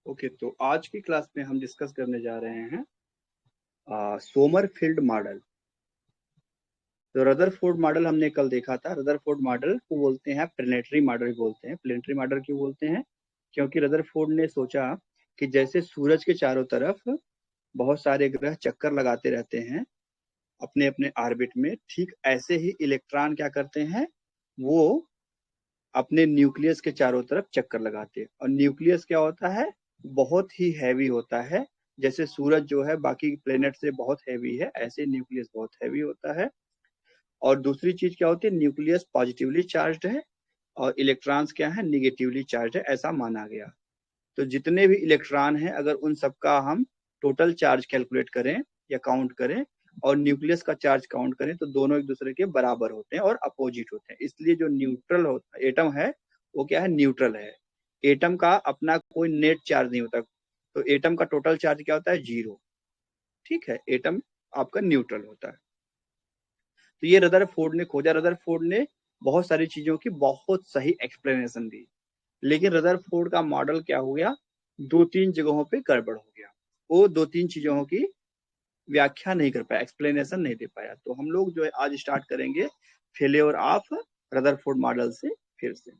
Okay, तो आज की क्लास में हम डिस्कस करने जा रहे हैं सोमरफील्ड मॉडल। तो रदरफोर्ड मॉडल हमने कल देखा था। रदरफोर्ड मॉडल को बोलते हैं प्लेनेटरी मॉडल बोलते हैं। प्लेनेटरी मॉडल क्यों बोलते हैं? क्योंकि रदरफोर्ड ने सोचा कि जैसे सूरज के चारों तरफ बहुत सारे ग्रह चक्कर लगाते रहते हैं अपने अपने ऑर्बिट में, ठीक ऐसे ही इलेक्ट्रॉन क्या करते हैं, वो अपने न्यूक्लियस के चारों तरफ चक्कर लगाते हैं। और न्यूक्लियस क्या होता है? बहुत ही हैवी होता है। जैसे सूरज जो है बाकी प्लेनेट से बहुत हैवी है, ऐसे न्यूक्लियस बहुत हैवी होता है। और दूसरी चीज क्या होती है, न्यूक्लियस पॉजिटिवली चार्ज्ड है और इलेक्ट्रॉन्स क्या है, निगेटिवली चार्ज है, ऐसा माना गया। तो जितने भी इलेक्ट्रॉन हैं, अगर उन सबका हम टोटल चार्ज कैलकुलेट करें या काउंट करें और न्यूक्लियस का चार्ज काउंट करें तो दोनों एक दूसरे के बराबर होते हैं और अपोजिट होते हैं। इसलिए जो न्यूट्रल होता एटम है वो क्या है, न्यूट्रल है। एटम का अपना कोई नेट चार्ज नहीं होता, तो एटम का टोटल चार्ज क्या होता है, 0। ठीक है, एटम आपका न्यूट्रल होता है। तो ये रदरफोर्ड ने खोजा। रदरफोर्ड ने बहुत सारी चीजों की बहुत सही एक्सप्लेनेशन दी, लेकिन रदरफोर्ड का मॉडल क्या हो गया, 2-3 जगहों पे गड़बड़ हो गया। वो 2-3 चीजों की व्याख्या नहीं कर पाया, एक्सप्लेनेशन नहीं दे पाया। तो हम लोग जो है आज स्टार्ट करेंगे फेलियर ऑफ रदरफोर्ड मॉडल से फिर से।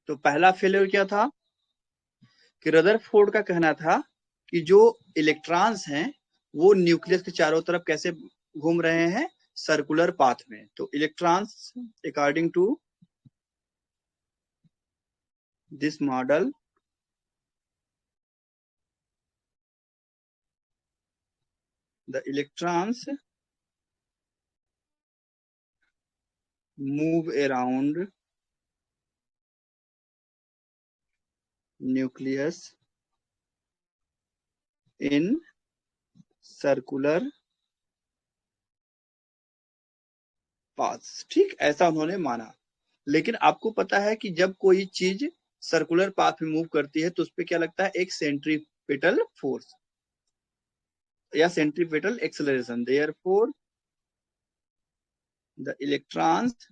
तो पहला फेलियर क्या था कि रदरफोर्ड का कहना था कि जो इलेक्ट्रॉन्स हैं वो न्यूक्लियस के चारों तरफ कैसे घूम रहे हैं, सर्कुलर पाथ में। तो electrons according to this model the electrons move around nucleus in circular paths। ठीक, ऐसा उन्होंने माना। लेकिन आपको पता है कि जब कोई चीज सर्कुलर पाथ में मूव करती है तो उस पर क्या लगता है, एक सेंट्रीपिटल फोर्स या centripetal acceleration. Therefore the electrons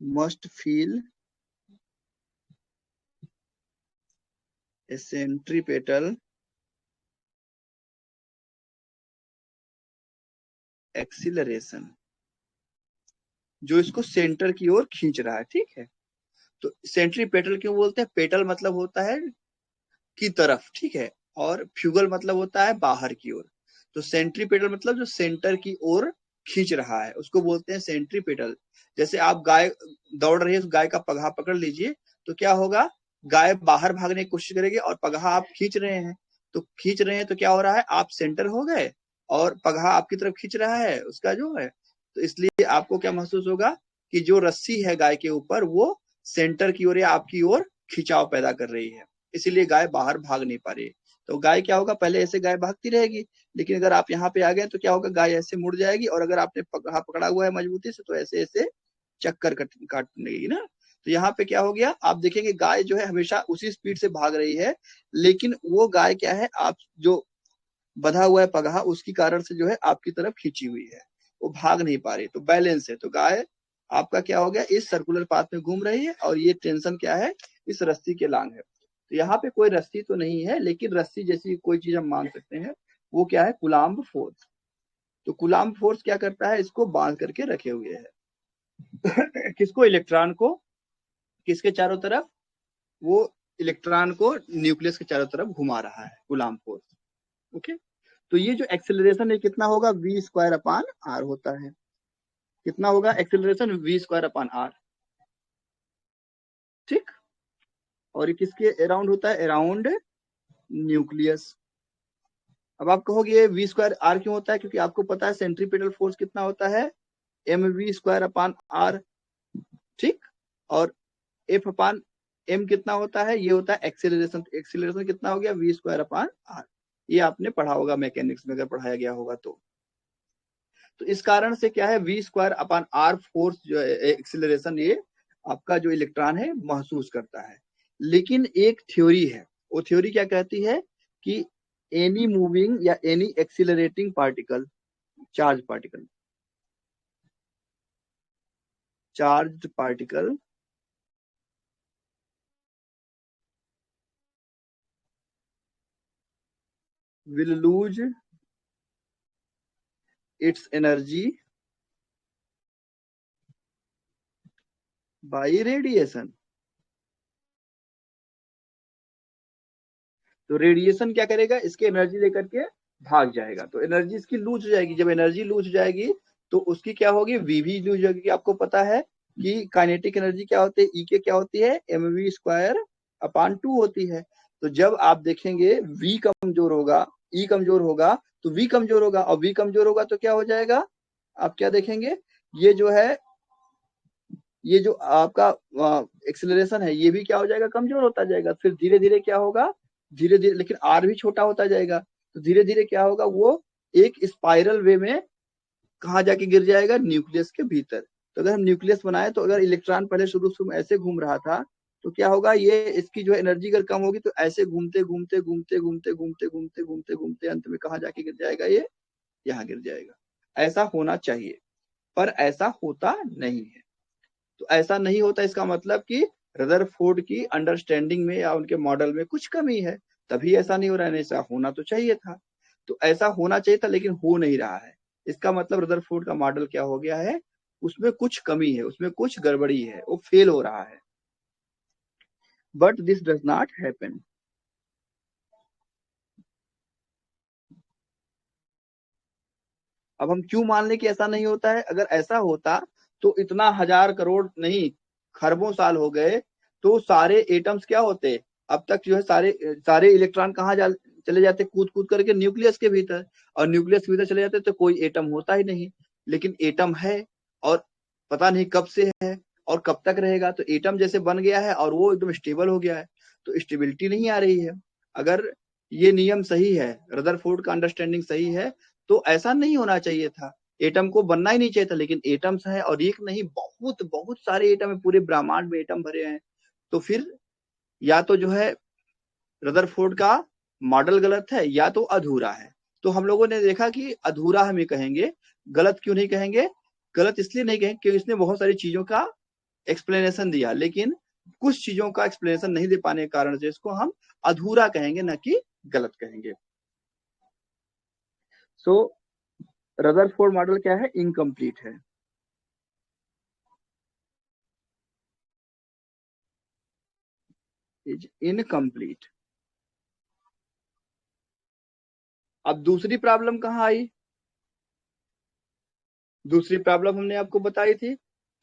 must feel a centripetal acceleration, जो इसको सेंटर की ओर खींच रहा है। ठीक है, तो सेंट्रीपेटल क्यों बोलते हैं? पेटल मतलब होता है की तरफ, ठीक है, और फ्यूगल मतलब होता है बाहर की ओर। तो सेंट्रीपेटल मतलब जो सेंटर की ओर खींच रहा है उसको बोलते हैं सेंट्रीपेटल। जैसे आप गाय दौड़ रही है तो गाय का पगहा पकड़ लीजिए, तो क्या होगा, गाय बाहर भागने की कोशिश करेगी और पगहा आप खींच रहे हैं, तो खींच रहे हैं तो क्या हो रहा है, आप सेंटर हो गए और पगहा आपकी तरफ खींच रहा है उसका जो है। तो इसलिए आपको क्या महसूस होगा कि जो रस्सी है गाय के ऊपर वो सेंटर की ओर या आपकी ओर खिंचाव पैदा कर रही है, इसीलिए गाय बाहर भाग नहीं पा रही। तो गाय क्या होगा, पहले ऐसे गाय भागती रहेगी, लेकिन अगर आप यहाँ पे आ गए तो क्या होगा, गाय ऐसे मुड़ जाएगी और अगर आपने पगहा पकड़ा हुआ है मजबूती से तो ऐसे ऐसे चक्कर काटने लगेगी ना। तो यहाँ पे क्या हो गया, आप देखेंगे गाय जो है हमेशा उसी स्पीड से भाग रही है, लेकिन वो गाय क्या है, आप जो बंधा हुआ है पगहा उसकी कारण से जो है आपकी तरफ खींची हुई है, वो भाग नहीं पा रही, तो बैलेंस है। तो गाय आपका क्या हो गया, इस सर्कुलर पाथ में घूम रही है और ये टेंशन क्या है, इस रस्सी के लांग है। तो यहाँ पे कोई रस्सी तो नहीं है, लेकिन रस्सी जैसी कोई चीज हम मान सकते हैं, वो क्या है, कुलाम्ब फोर्स। तो कुलाम्ब फोर्स क्या करता है, इसको बांध करके रखे हुए है किसको, इलेक्ट्रॉन को, किसके चारों तरफ, वो इलेक्ट्रॉन को न्यूक्लियस के चारों तरफ घुमा रहा है, कुलाम्ब फोर्स। ओके, तो ये जो एक्सेलरेशन है कितना होगा, v² / r होता है। कितना होगा एक्सेलरेशन, v² / r। ठीक, और ये किसके अराउंड होता है, अराउंड न्यूक्लियस। अब आप कहोगे ये v²r क्यों होता है, क्योंकि आपको पता है सेंट्रीपेटल फोर्स कितना होता है, mv² / r। ठीक, और f/m कितना होता है, ये होता है एक्सेलरेशन। एक्सेलरेशन कितना हो गया, v² / r। ये आपने पढ़ा होगा मैकेनिक्स में, अगर पढ़ाया गया होगा तो। तो इस कारण से क्या है, v square upon r force जो है एक्सिलरेशन, ये आपका जो इलेक्ट्रॉन है महसूस करता है। लेकिन एक थ्योरी है, वो थ्योरी क्या कहती है कि एनी मूविंग या any accelerating particle, charge particle, charge particle will lose its energy by radiation। तो रेडिएशन क्या करेगा, इसकी एनर्जी लेकर के भाग जाएगा, तो एनर्जी इसकी लूज हो जाएगी। जब एनर्जी लूज हो जाएगी तो उसकी क्या होगी, वी भी लूज होगी। आपको पता है कि काइनेटिक एनर्जी क्या होती है, ई के क्या होती है, एम वी स्क्वायर अपॉन 2 होती है। तो जब आप देखेंगे वी कमजोर होगा, ई कमजोर होगा, तो वी कमजोर होगा, और वी कमजोर होगा तो क्या हो जाएगा, आप क्या देखेंगे, ये जो है, ये जो आपका एक्सेलरेशन है, ये भी क्या हो जाएगा, कमजोर होता जाएगा। फिर धीरे धीरे क्या होगा, धीरे धीरे, लेकिन आर भी छोटा होता जाएगा, तो धीरे धीरे क्या होगा, वो एक स्पाइरल वे में कहाँ जाके गिर जाएगा, न्यूक्लियस के भीतर। तो अगर हम न्यूक्लियस बनाए, तो अगर इलेक्ट्रॉन पहले शुरू शुरू में ऐसे घूम रहा था, तो क्या होगा, ये इसकी जो एनर्जी अगर कम होगी, तो ऐसे घूमते घूमते घूमते घूमते घूमते घूमते घूमते घूमते अंत में कहाँ जाके गिर जाएगा, ये यहाँ गिर जाएगा। ऐसा होना चाहिए, पर ऐसा होता नहीं है। तो ऐसा नहीं होता, इसका मतलब कि रदरफोर्ड की अंडरस्टैंडिंग में या उनके मॉडल में कुछ कमी है, तभी ऐसा नहीं हो रहा है। ऐसा होना तो चाहिए था, तो ऐसा होना चाहिए था, लेकिन हो नहीं रहा है। इसका मतलब रदरफोर्ड का मॉडल क्या हो गया है, उसमें कुछ कमी है, उसमें कुछ गड़बड़ी है, वो फेल हो रहा है। But this does not happen. अब हम क्यों मान लें कि ऐसा नहीं होता है, अगर ऐसा होता तो इतना हजार करोड़ नहीं, खरबों साल हो गए, तो सारे एटम्स क्या होते, अब तक जो है सारे सारे इलेक्ट्रॉन कहाँ चले जाते, कूद कूद करके न्यूक्लियस के भीतर, और न्यूक्लियस के भीतर चले जाते तो कोई एटम होता ही नहीं। लेकिन एटम है, और पता नहीं कब से है और कब तक रहेगा। तो एटम जैसे बन गया है और वो एकदम स्टेबल हो गया है, तो स्टेबिलिटी नहीं आ रही है। अगर ये नियम सही है, रदरफोर्ड का अंडरस्टैंडिंग सही है, तो ऐसा नहीं होना चाहिए था, एटम को बनना ही नहीं चाहिए था। लेकिन एटम्स है, और एक नहीं, बहुत बहुत सारे एटम है, पूरे ब्रह्मांड में एटम भरे हैं। तो फिर या तो जो है रदरफोर्ड का मॉडल गलत है, या तो अधूरा है। तो हम लोगों ने देखा कि अधूरा हम ये कहेंगे, गलत क्यों नहीं कहेंगे, गलत इसलिए नहीं कहेंगे क्योंकि इसने बहुत सारी चीजों का एक्सप्लेनेशन दिया, लेकिन कुछ चीजों का एक्सप्लेनेशन नहीं दे पाने के कारण से इसको हम अधूरा कहेंगे, न कि गलत कहेंगे। सो रदरफोर्ड मॉडल क्या है, इनकम्प्लीट है, इज इनकम्प्लीट। अब दूसरी प्रॉब्लम कहाँ आई, दूसरी प्रॉब्लम हमने आपको बताई थी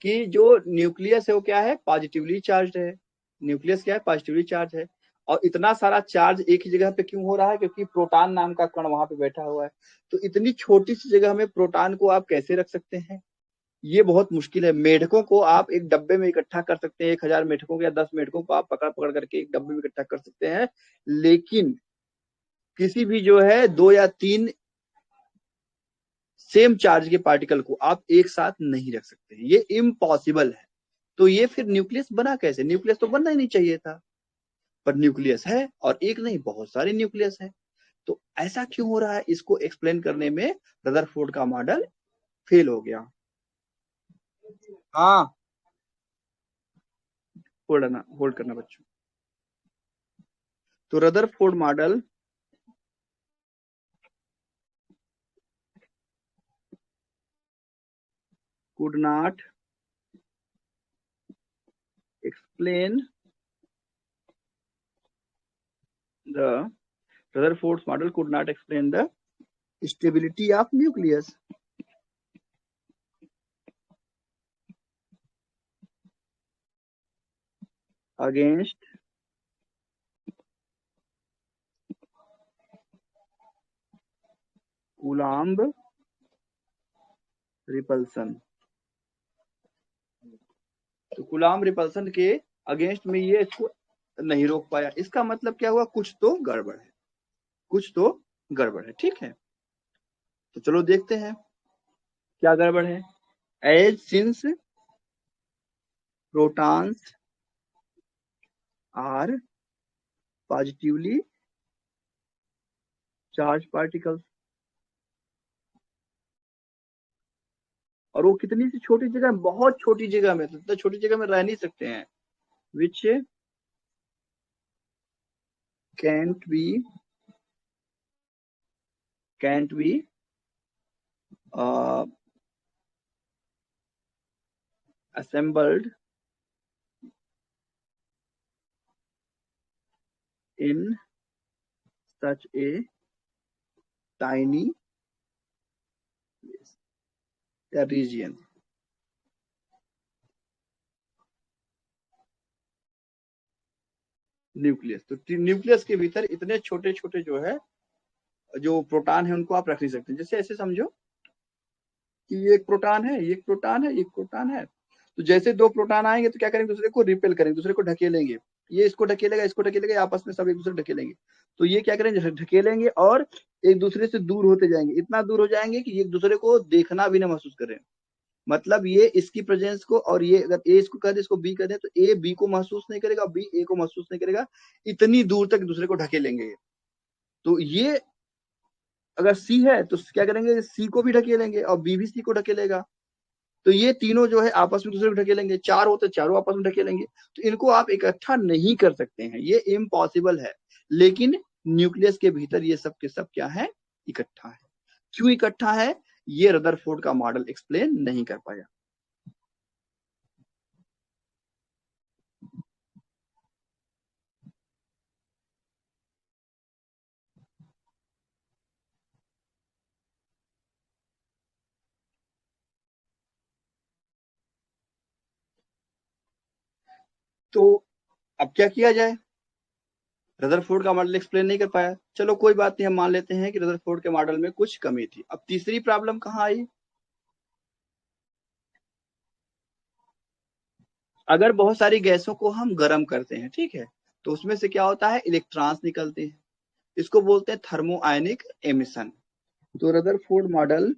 कि जो न्यूक्लियस है वो क्या है, पॉजिटिवली चार्ज है। न्यूक्लियस क्या है, पॉजिटिवली चार्ज है। और इतना सारा चार्ज एक ही जगह पे क्यों हो रहा है, क्योंकि प्रोटॉन नाम का कण वहां पे बैठा हुआ है। तो इतनी छोटी सी जगह में प्रोटॉन को आप कैसे रख सकते हैं, ये बहुत मुश्किल है। मेढकों को आप एक डब्बे में इकट्ठा कर सकते हैं, 1000 मेढकों को या 10 मेढकों को आप पकड़ पकड़ करके एक डब्बे में इकट्ठा कर सकते हैं, लेकिन किसी भी जो है 2 या 3 सेम चार्ज के पार्टिकल को आप एक साथ नहीं रख सकते, ये इम्पॉसिबल है। तो ये फिर न्यूक्लियस बना कैसे, न्यूक्लियस तो बनना ही नहीं चाहिए था, पर न्यूक्लियस है, और एक नहीं बहुत सारे न्यूक्लियस है। तो ऐसा क्यों हो रहा है, इसको एक्सप्लेन करने में रदरफोर्ड का मॉडल फेल हो गया। हाँ, होल्ड करना बच्चों। तो Rutherford model could not explain the Rutherford's model could not explain the stability of nucleus against Coulomb repulsion। तो कुलाम रिपल्सन के अगेंस्ट में ये इसको नहीं रोक पाया। इसका मतलब क्या हुआ, कुछ तो गड़बड़ है, कुछ तो गड़बड़ है, ठीक है। तो चलो देखते हैं। क्या गड़बड़ है? As since protons are positively charge particles, और वो कितनी सी छोटी जगह, बहुत छोटी जगह में, तो इतना छोटी जगह में रह नहीं सकते हैं। Which can't be can't be assembled in such a tiny region। Nucleus, तो न्यूक्लियस के भीतर इतने छोटे छोटे जो है, जो प्रोटॉन है, उनको आप रख नहीं सकते। जैसे ऐसे समझो कि ये एक प्रोटॉन है, ये एक प्रोटॉन है, ये एक प्रोटॉन है, तो जैसे दो प्रोटॉन आएंगे तो क्या करेंगे, दूसरे को रिपेल करेंगे, दूसरे को ढकेलेंगे। ये इसको ढकेलेगा, इसको ढकेलेगा, आपस में सब एक दूसरे को ढकेलेंगे। तो ये क्या करेंगे, ढकेलेंगे और एक दूसरे से दूर होते जाएंगे, इतना दूर हो जाएंगे कि एक दूसरे को देखना भी ना महसूस करें। मतलब ये इसकी प्रेजेंस को, और ये अगर ए इसको कह दे, इसको बी कह दे, तो ए बी को महसूस नहीं करेगा, बी ए को महसूस नहीं करेगा। इतनी दूर तक दूसरे को ढकेलेंगे। तो ये अगर सी है तो क्या करेंगे, सी को भी ढकेलेंगे और बी भी सी को ढकेलेगा। तो ये तीनों जो है आपस में दूसरे को ढकेलेंगे। चार होते चारों आपस में ढकेलेंगे। तो इनको आप इकट्ठा नहीं कर सकते हैं, ये इम्पॉसिबल है। लेकिन न्यूक्लियस के भीतर ये सब के सब क्या है, इकट्ठा है। क्यों इकट्ठा है, ये रदरफोर्ड का मॉडल एक्सप्लेन नहीं कर पाया। तो अब क्या किया जाए, रदरफोर्ड का मॉडल एक्सप्लेन नहीं कर पाया, चलो कोई बात नहीं, हम मान लेते हैं कि रदरफोर्ड के मॉडल में कुछ कमी थी। अब तीसरी प्रॉब्लम कहाँ आई, अगर बहुत सारी गैसों को हम गर्म करते हैं, ठीक है, तो उसमें से क्या होता है, इलेक्ट्रॉन्स निकलते हैं। इसको बोलते हैं थर्मो आयनिक एमिशन। तो Rutherford model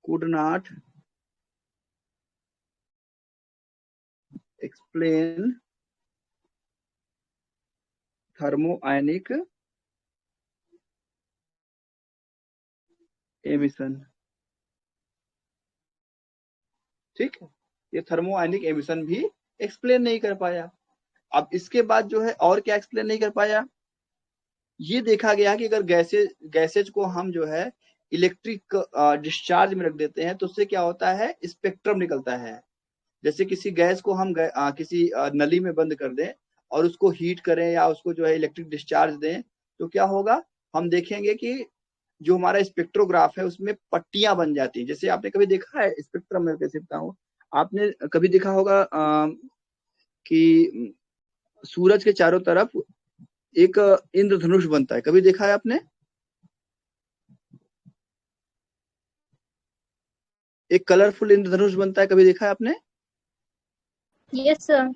could not explain thermoionic emission। ठीक है, ये थर्मोआयनिक एमिशन भी एक्सप्लेन नहीं कर पाया। अब इसके बाद जो है और क्या एक्सप्लेन नहीं कर पाया, ये देखा गया कि अगर गैसेज को हम जो है इलेक्ट्रिक डिस्चार्ज में रख देते हैं तो उससे क्या होता है, स्पेक्ट्रम निकलता है। जैसे किसी गैस को हम किसी नली में बंद कर दें और उसको हीट करें या उसको जो है इलेक्ट्रिक डिस्चार्ज दें, तो क्या होगा, हम देखेंगे कि जो हमारा स्पेक्ट्रोग्राफ है उसमें पट्टियां बन जाती हैं। जैसे आपने कभी देखा है, स्पेक्ट्रम में कैसे बताऊं, आपने कभी देखा होगा कि सूरज के चारों तरफ एक इंद्रधनुष बनता है, कभी देखा है आपने? एक कलरफुल इंद्रधनुष बनता है, कभी देखा है आपने? Yes sir.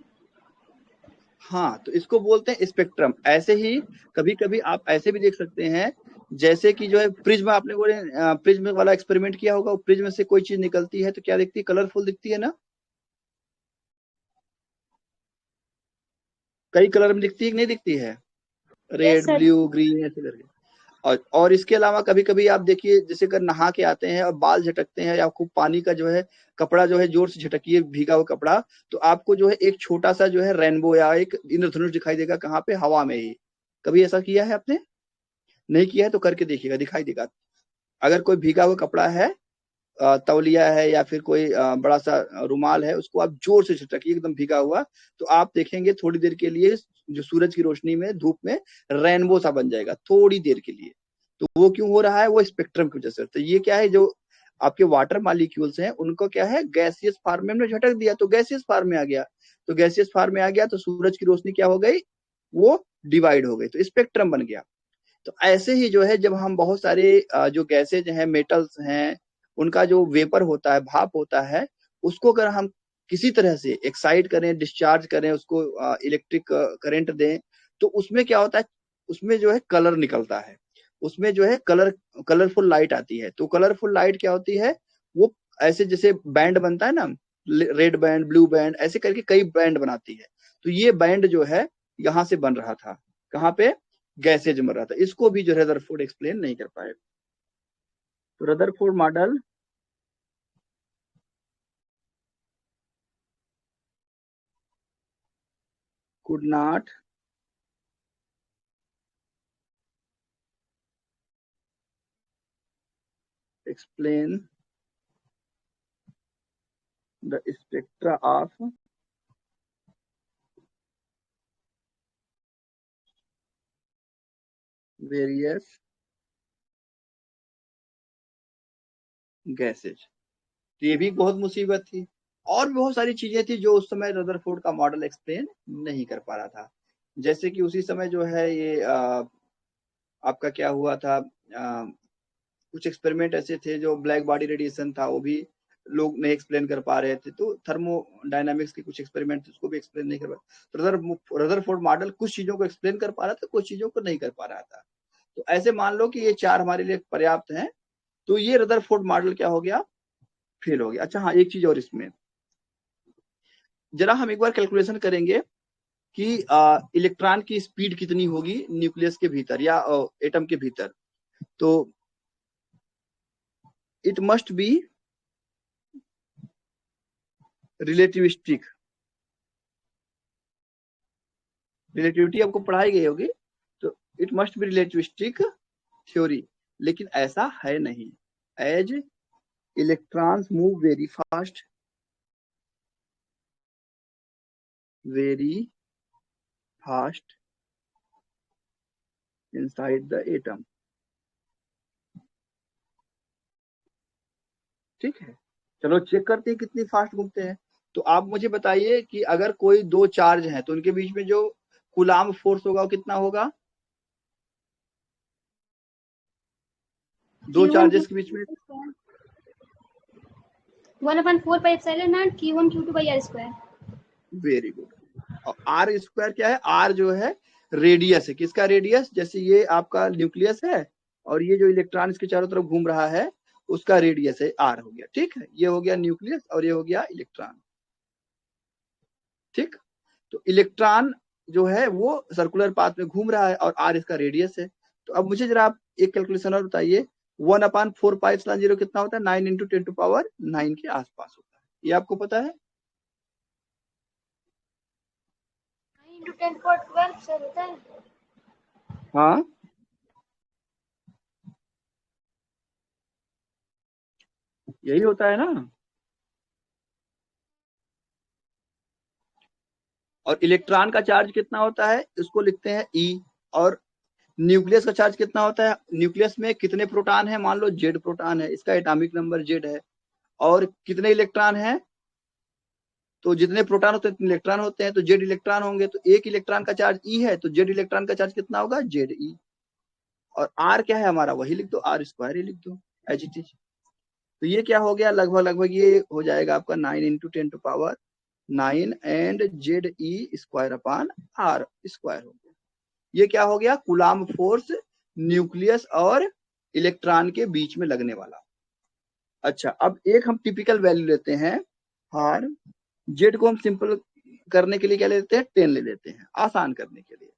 हाँ, तो इसको बोलते हैं स्पेक्ट्रम। ऐसे ही कभी कभी आप ऐसे भी देख सकते हैं, जैसे कि जो है प्रिज्म, आपने वो प्रिज्म वाला एक्सपेरिमेंट किया होगा, वो प्रिज्म से कोई चीज निकलती है तो क्या दिखती है, कलरफुल दिखती है ना, कई कलर में दिखती है कि नहीं दिखती है, yes red sir. Blue green ऐसे करके। और इसके अलावा कभी कभी आप देखिए, जैसे अगर नहा के आते हैं और बाल झटकते हैं या खूब पानी का जो है कपड़ा जो है जोर से झटकिए, भीगा हुआ कपड़ा, तो आपको जो है एक छोटा सा जो है रेनबो या एक इंद्रधनुष दिखाई देगा, कहाँ पे, हवा में ही। कभी ऐसा किया है आपने? नहीं किया है तो करके देखिएगा, दिखाई देगा। अगर कोई भीगा हुआ कपड़ा है, तौलिया है या फिर कोई बड़ा सा रुमाल है, उसको आप जोर से झटकिए एकदम भीगा हुआ, तो आप देखेंगे थोड़ी देर के लिए जो सूरज की रोशनी में, धूप में रेनबो सा बन जाएगा थोड़ी देर के लिए। तो वो क्यों हो रहा है, वो स्पेक्ट्रम की वजह से। तो ये क्या है, जो आपके वाटर मॉलिक्यूल्स हैं उनको क्या है, गैसियस फॉर्म में हमने झटक दिया तो गैसियस फॉर्म में आ गया। तो गैसियस फॉर्म में आ गया तो सूरज की रोशनी क्या हो गई, वो डिवाइड हो गई, तो स्पेक्ट्रम बन गया। तो ऐसे ही जो है, जब हम बहुत सारे जो गैसेज हैं, मेटल्स हैं, उनका जो वेपर होता है, भाप होता है, उसको अगर हम किसी तरह से एक्साइट करें, डिस्चार्ज करें, उसको इलेक्ट्रिक करंट दें, तो उसमें क्या होता है, उसमें जो है कलर निकलता है, उसमें जो है कलरफुल लाइट आती है। तो कलरफुल लाइट क्या होती है, वो ऐसे जैसे बैंड बनता है ना, रेड बैंड, ब्लू बैंड, ऐसे करके कई बैंड बनाती है। तो ये बैंड जो है यहाँ से बन रहा था, कहाँ पे, गैसेज में बन रहा था। इसको भी जो है रदरफोर्ड एक्सप्लेन नहीं कर पाए। तो Rutherford model could not explain the spectra of various gases। तो ये भी बहुत मुसीबत थी, और भी बहुत सारी चीजें थी जो उस समय रदरफोर्ड का मॉडल एक्सप्लेन नहीं कर पा रहा था। जैसे कि उसी समय जो है ये आपका क्या हुआ था, कुछ एक्सपेरिमेंट ऐसे थे जो ब्लैक बॉडी रेडिएशन था, वो भी लोग नहीं एक्सप्लेन कर पा रहे थे। तो थर्मोडायनामिक्स के कुछ एक्सपेरिमेंट थे, उसको भी एक्सप्लेन नहीं कर पा रहे। तो रदरफोर्ड मॉडल कुछ चीजों को एक्सप्लेन कर पा रहा था, कुछ चीजों को नहीं कर पा रहा था। तो ऐसे मान लो कि ये 4 हमारे लिए पर्याप्त हैं। तो ये रदरफोर्ड मॉडल क्या हो गया, फेल हो गया। अच्छा हाँ, एक चीज और इसमें जरा हम एक बार कैलकुलेशन करेंगे कि इलेक्ट्रॉन की स्पीड कितनी होगी न्यूक्लियस के भीतर या एटम के भीतर। तो it must be relativistic, relativity आपको पढ़ाई गई होगी। तो it must be relativistic theory, लेकिन ऐसा है नहीं। As electrons move very fast, very fast inside the atom. ठीक है, चलो चेक करते हैं कितनी फास्ट घूमते हैं। तो आप मुझे बताइए कि अगर कोई दो चार्ज हैं तो उनके बीच में जो कूलाम फोर्स होगा वो कितना होगा, दो Q1 चार्जेस Q2 के बीच में। 1/4 pi epsilon naught Q1 Q2 by R square। Very good. और आर स्क्वायर क्या है, आर जो है रेडियस है, किसका रेडियस, जैसे ये आपका न्यूक्लियस है और ये जो इलेक्ट्रॉन इसके चारों तरफ घूम रहा है उसका रेडियस है, आर हो गया। ठीक है, ये हो गया न्यूक्लियस और ये हो गया इलेक्ट्रॉन। ठीक, तो इलेक्ट्रॉन जो है वो सर्कुलर पाथ में घूम रहा है और आर इसका रेडियस है। तो अब मुझे जरा आप एक कैलकुलेशन और बताइए, 1/4 पाई एप्सिलॉन 0 कितना होता है, 9 × 10⁹ के आसपास होता है। ये आपको पता है? 9 × 10⁻12 सर होता है। हाँ, यही होता है ना। और इलेक्ट्रॉन का चार्ज कितना होता है, इसको लिखते हैं ई। और न्यूक्लियस का चार्ज कितना होता है, न्यूक्लियस में कितने प्रोटॉन है, मान लो जेड प्रोटॉन है, इसका एटॉमिक नंबर जेड है। और कितने इलेक्ट्रॉन है, तो जितने प्रोटॉन होते हैं उतने इलेक्ट्रॉन होते हैं, तो जेड इलेक्ट्रॉन होंगे। तो एक इलेक्ट्रॉन का चार्ज ई है, तो जेड इलेक्ट्रॉन का चार्ज कितना होगा, जेड ई। और आर क्या है हमारा, वही लिख दो, आर स्क्वायर ही लिख दो, एज इट इज। तो ये क्या हो गया, लगभग लगभग ये हो जाएगा आपका 9 × 10⁹ and Z E square upon R square हो गया। ये क्या हो गया, कूलाम फोर्स न्यूक्लियस और इलेक्ट्रॉन के बीच में लगने वाला। अच्छा, अब एक हम टिपिकल वैल्यू लेते हैं आर। जेड को हम सिंपल करने के लिए क्या लेते हैं, 10 ले लेते हैं आसान करने के लिए।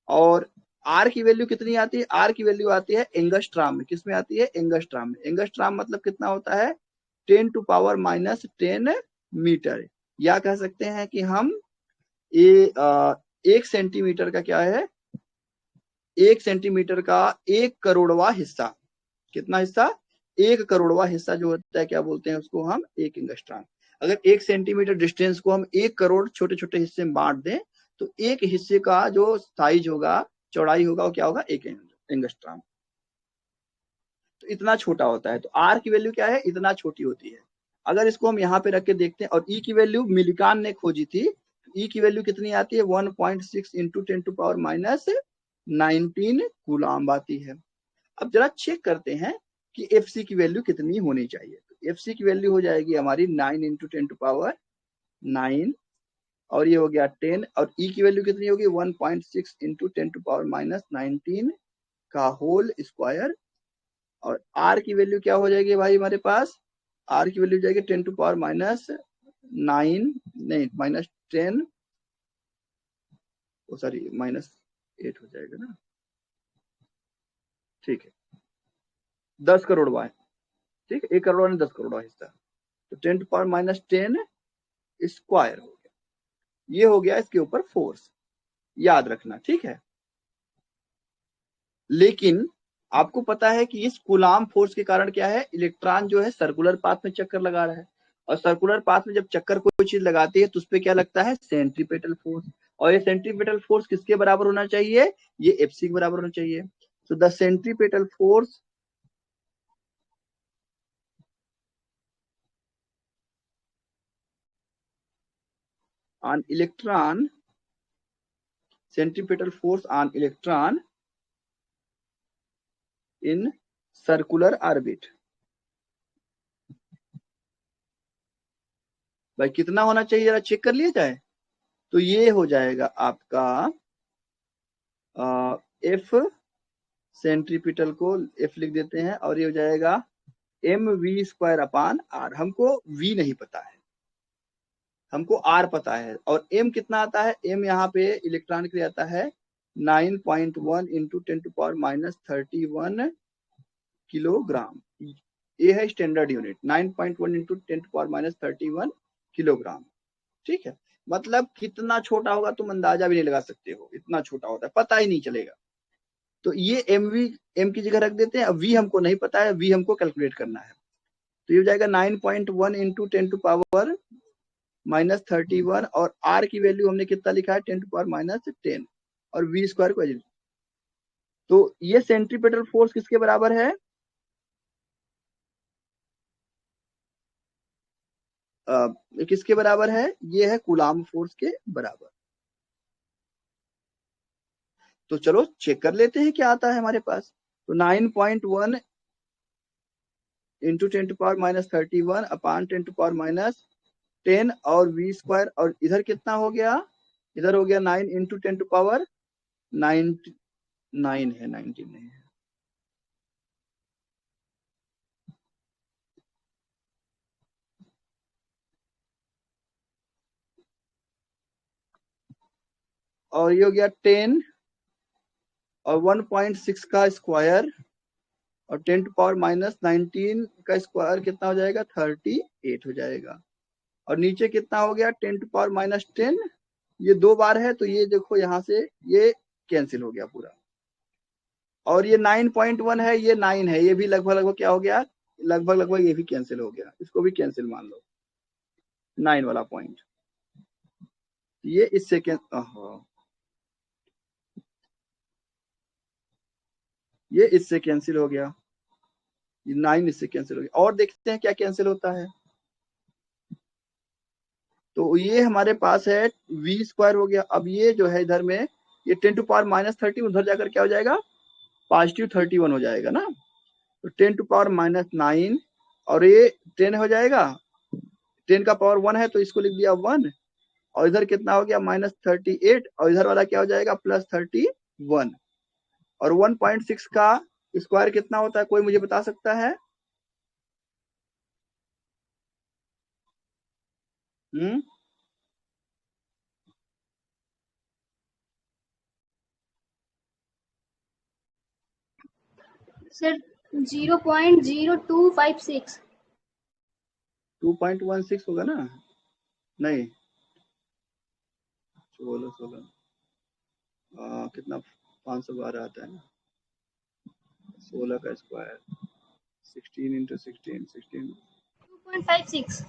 और आर की वैल्यू कितनी आती है, आर की वैल्यू आती है एंगस्ट्राम में। किसमें आती है, एंगस्ट्राम में। एंगस्ट्राम मतलब कितना होता है, 10⁻−10 मीटर। या कह सकते हैं कि हम ये 1 सेंटीमीटर का क्या है, 1 सेंटीमीटर का 1 करोड़वा हिस्सा। कितना हिस्सा, 1 करोड़वा हिस्सा जो होता है, क्या बोलते हैं उसको हम, एक एंगस्ट्राम। अगर 1 सेंटीमीटर डिस्टेंस को हम 1 करोड़ छोटे छोटे हिस्से में बांट दें तो एक हिस्से का जो साइज होगा, चौड़ाई होगा, वो क्या होगा, एक एंगस्ट्राम। तो इतना छोटा होता है। तो आर की वैल्यू क्या है, इतना छोटी होती है। अगर इसको हम यहाँ पे रख के देखते हैं, और ई की वैल्यू मिलिकान ने खोजी थी, ई की वैल्यू कितनी आती है, 1.6 × 10⁻19 कूलाम आती है। अब जरा चेक करते हैं कि एफ सी की वैल्यू कितनी होनी चाहिए। तो एफ सी की वैल्यू हो जाएगी हमारी 9 × 10⁻9 और ये हो गया 10, और ई की वैल्यू कितनी होगी 1.6 इंटू 10⁻⁻19 का होल स्क्वायर, और आर की वैल्यू क्या हो जाएगी भाई हमारे पास, आर की वैल्यू जाएगी 10⁻⁹ नहीं -10, सॉरी -8 हो जाएगा ना, ठीक है 10 करोड़ वाई, ठीक है 1 करोड़ में 10 करोड़ हिस्सा, तो 10⁻⁻10 स्क्वायर हो गया, ये हो गया इसके ऊपर फोर्स, याद रखना, ठीक है। लेकिन आपको पता है कि इस कूलाम फोर्स के कारण क्या है, इलेक्ट्रॉन जो है सर्कुलर पाथ में चक्कर लगा रहा है, और सर्कुलर पाथ में जब चक्कर कोई चीज लगाती है तो उस पर क्या लगता है, सेंट्रीपेटल फोर्स, और ये सेंट्रीपेटल फोर्स किसके बराबर होना चाहिए, ये एफसी के बराबर होना चाहिए। तो the centripetal force on electron, centripetal force on electron in circular orbit, भाई कितना होना चाहिए जरा चेक कर लिया जाए, तो ये हो जाएगा आपका एफ, सेंट्रीपिटल को एफ लिख देते हैं, और ये हो जाएगा mv² अपान आर, हमको v नहीं पता है, हमको आर पता है, और m कितना आता है, m यहाँ पे इलेक्ट्रॉन के लिए आता है 9.1 इंटू 10⁻31 किलोग्राम, ये है स्टैंडर्ड यूनिट, 9.1 इंटू 10⁻31 किलोग्राम, ठीक है। मतलब कितना छोटा होगा तुम अंदाजा भी नहीं लगा सकते हो, इतना छोटा होता है, पता ही नहीं चलेगा। तो ये एम की जगह रख देते हैं, अब वी हमको नहीं पता है, वी हमको कैलकुलेट करना है, तो ये हो जाएगा 9.1 इंटू 10⁻31, और आर की वैल्यू हमने कितना लिखा है 10⁻10, और वी स्क्वायर को, तो ये सेंट्रीपेटल फोर्स किसके बराबर है, किसके बराबर है, ये है कूलाम फोर्स के बराबर। तो चलो चेक कर लेते हैं क्या आता है हमारे पास, तो 9.1 इंटू 10⁻31 अपान 10⁻10 और वी स्क्वायर, और इधर कितना हो गया, इधर हो गया 9 इंटू 10⁻9 है, 19 नहीं है, और ये हो गया 10 और 1.6 का स्क्वायर, और 10⁻⁻19 का स्क्वायर कितना हो जाएगा 38 हो जाएगा, और नीचे कितना हो गया 10⁻10, ये 2 बार है, तो ये देखो यहाँ से ये कैंसिल हो गया पूरा, और ये 9.1 है, ये 9 है, ये भी लगभग लगभग क्या हो गया, लगभग लगभग ये भी कैंसिल हो गया, इसको भी कैंसिल मान लो 9 वाला पॉइंट, ये इससे ये इससे कैंसिल हो गया, ये 9 इससे कैंसिल हो गया, और देखते हैं क्या कैंसिल होता है, तो ये हमारे पास है वी स्क्वायर हो गया, अब ये जो है इधर में ये 10⁻30 उधर जाकर क्या हो जाएगा +31 हो जाएगा ना, तो 10⁻9 और ये 10 हो जाएगा, 10 का पावर 1 है तो इसको लिख दिया 1, और इधर कितना हो गया -38, और इधर वाला क्या हो जाएगा +31, और 1.6 का स्क्वायर कितना होता है, कोई मुझे बता सकता है, सर 0.0256। 2.16 होगा ना, नहीं 16 कितना 512 आता है ना, 16 का स्क्वायर 16 इंटू 16 2.56।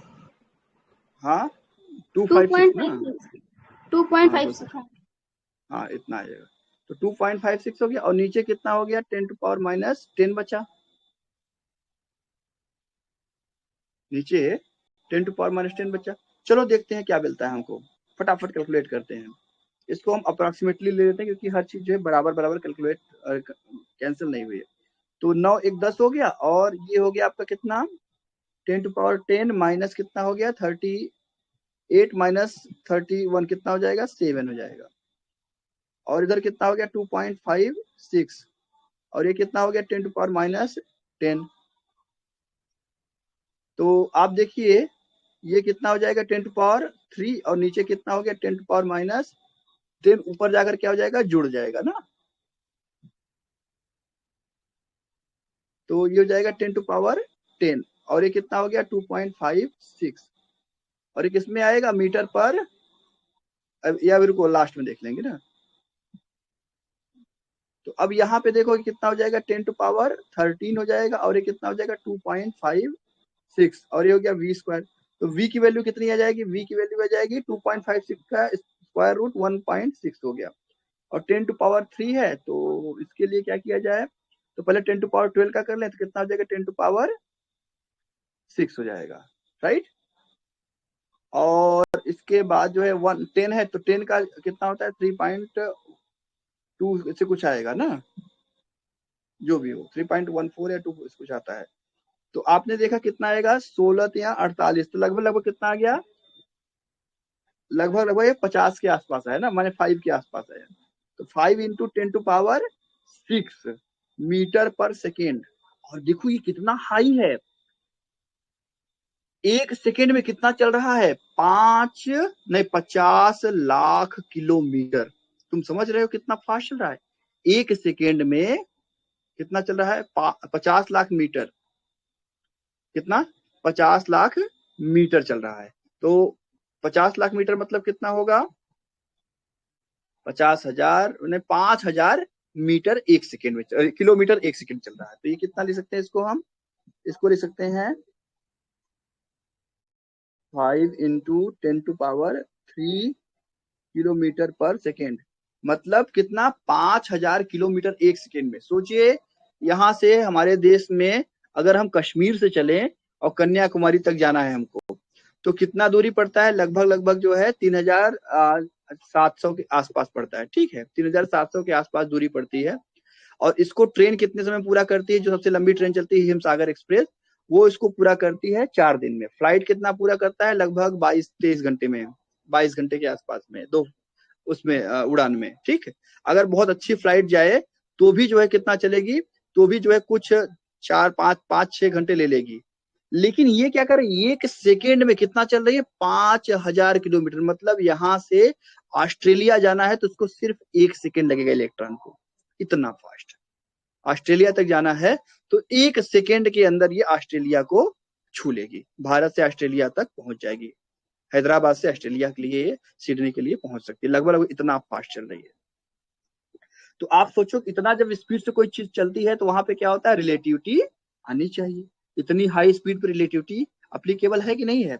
हाँ 256 ना, 2.56 हाँ इतना आ जाएगा, तो 2.56 हो गया, और नीचे कितना हो गया 10⁻10 बचा, नीचे 10⁻10 बचा, चलो देखते हैं क्या मिलता है हमको, फटाफट कैलकुलेट करते हैं, इसको हम अप्रोक्सीमेटली ले लेते हैं क्योंकि हर चीज जो है बराबर बराबर कैलकुलेट कैंसिल नहीं हुई है, तो 9 1 10 हो गया, और ये हो गया आपका कितना 10⁻10 माइनस कितना हो गया 38 8 माइनस 31 कितना हो जाएगा, 7 हो जाएगा। और इधर कितना हो गया, 2.56, और ये कितना हो गया, 10 टू पावर माइनस 10। तो आप देखिए ये कितना हो जाएगा, 10 टू पावर 3, और नीचे कितना हो गया, 10 टू पावर माइनस 10, ऊपर जाकर क्या हो जाएगा, जुड़ जाएगा ना। तो ये हो जाएगा 10 टू पावर 10, और ये कितना हो गया, 2.56, और ये किसमें आएगा, मीटर पर, या बिल्कुल लास्ट में देख लेंगे ना। तो अब यहाँ पे देखो कितना हो जाएगा, 10 टू पावर 13 हो जाएगा, और ये कितना हो जाएगा, 2.56, और ये हो गया v स्क्वायर। तो v की वैल्यू कितनी आ जाएगी, v की वैल्यू आ जाएगी 2.56 का स्क्वायर रूट 1.6 हो गया, और 10 टू पावर 3 है, तो इसके लिए क्या किया जाए, तो पहले 10 टू पावर 12 का कर लें, तो कितना हो जाएगा, 10 टू पावर 6 हो जाएगा, राइट। और इसके बाद जो है 10 है, तो 10 का कितना होता है, 3.2 इससे कुछ आएगा ना, जो भी हो 3.14 या 2 कुछ आता है। तो आपने देखा कितना आएगा, 16 या 48, तो लगभग लगभग कितना आ गया, लगभग लगभग ये 50 के आसपास है ना, माने 5 के आसपास है। तो 5 इंटू 10 टू पावर 6 मीटर पर सेकेंड। और देखो ये कितना हाई है, एक सेकेंड में कितना चल रहा है, 50 लाख किलोमीटर। तुम समझ रहे हो कितना फास्ट चल रहा है, एक सेकेंड में कितना चल रहा है, 50 लाख मीटर, कितना, 50 लाख मीटर चल रहा है। तो 50 लाख मीटर मतलब कितना होगा, 50,000 नहीं, 5,000 मीटर एक सेकेंड में, किलोमीटर एक सेकेंड चल रहा है। तो ये कितना ले सकते हैं, इसको हम, इसको ले सकते हैं 5 इंटू 10 टू पावर 3 किलोमीटर पर सेकेंड, मतलब कितना, 5,000 किलोमीटर एक सेकेंड में। सोचिए यहाँ से हमारे देश में अगर हम कश्मीर से चलें और कन्याकुमारी तक जाना है हमको, तो कितना दूरी पड़ता है, लगभग लगभग जो है 3,700 के आसपास पड़ता है, ठीक है, 3,700 के आसपास दूरी पड़ती है। और इसको ट्रेन कितने समय पूरा करती है, जो सबसे लंबी ट्रेन चलती है हिमसागर एक्सप्रेस, वो इसको पूरा करती है 4 दिन में। फ्लाइट कितना पूरा करता है, लगभग 22-23 घंटे में, 22 घंटे के आसपास में, दो उसमें उड़ान में, ठीक है। अगर बहुत अच्छी फ्लाइट जाए तो भी जो है कितना चलेगी, तो भी जो है कुछ 4-5-5-6 घंटे ले लेगी। लेकिन ये क्या करे, एक सेकेंड में कितना चल रही है, 5,000 किलोमीटर, मतलब यहाँ से ऑस्ट्रेलिया जाना है तो उसको सिर्फ एक सेकेंड लगेगा इलेक्ट्रॉन को, इतना फास्ट। ऑस्ट्रेलिया तक जाना है तो एक सेकेंड के अंदर ये ऑस्ट्रेलिया को छू लेगी, भारत से ऑस्ट्रेलिया तक पहुंच जाएगी, हैदराबाद से ऑस्ट्रेलिया के लिए, सिडनी के लिए पहुंच सकती है, लगभग लगभग इतना फास्ट चल रही है। तो आप सोचो इतना जब स्पीड से कोई चीज चलती है तो वहां पे क्या होता है, रिलेटिविटी आनी चाहिए। इतनी हाई स्पीड पर रिलेटिविटी अप्लीकेबल है कि नहीं है,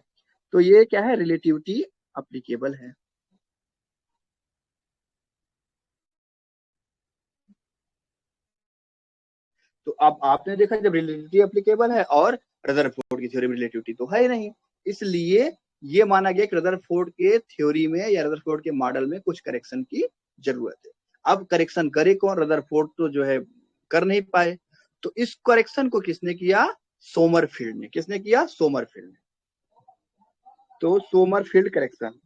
तो ये क्या है, रिलेटिविटी अप्लीकेबल है। तो अब आपने देखा जब रिलेटिविटी अप्लीकेबल है, और रदरफोर्ड की थ्योरी में रिलेटिविटी तो है ही नहीं, इसलिए ये माना गया कि रदरफोर्ड के थ्योरी में या रदरफोर्ड के मॉडल में कुछ करेक्शन की जरूरत है। अब करेक्शन करे कौन, रदरफोर्ड तो जो है कर नहीं पाए, तो इस करेक्शन को किसने किया, सोमरफील्ड ने। किसने किया, सोमरफील्ड ने। तो सोमरफील्ड करेक्शन,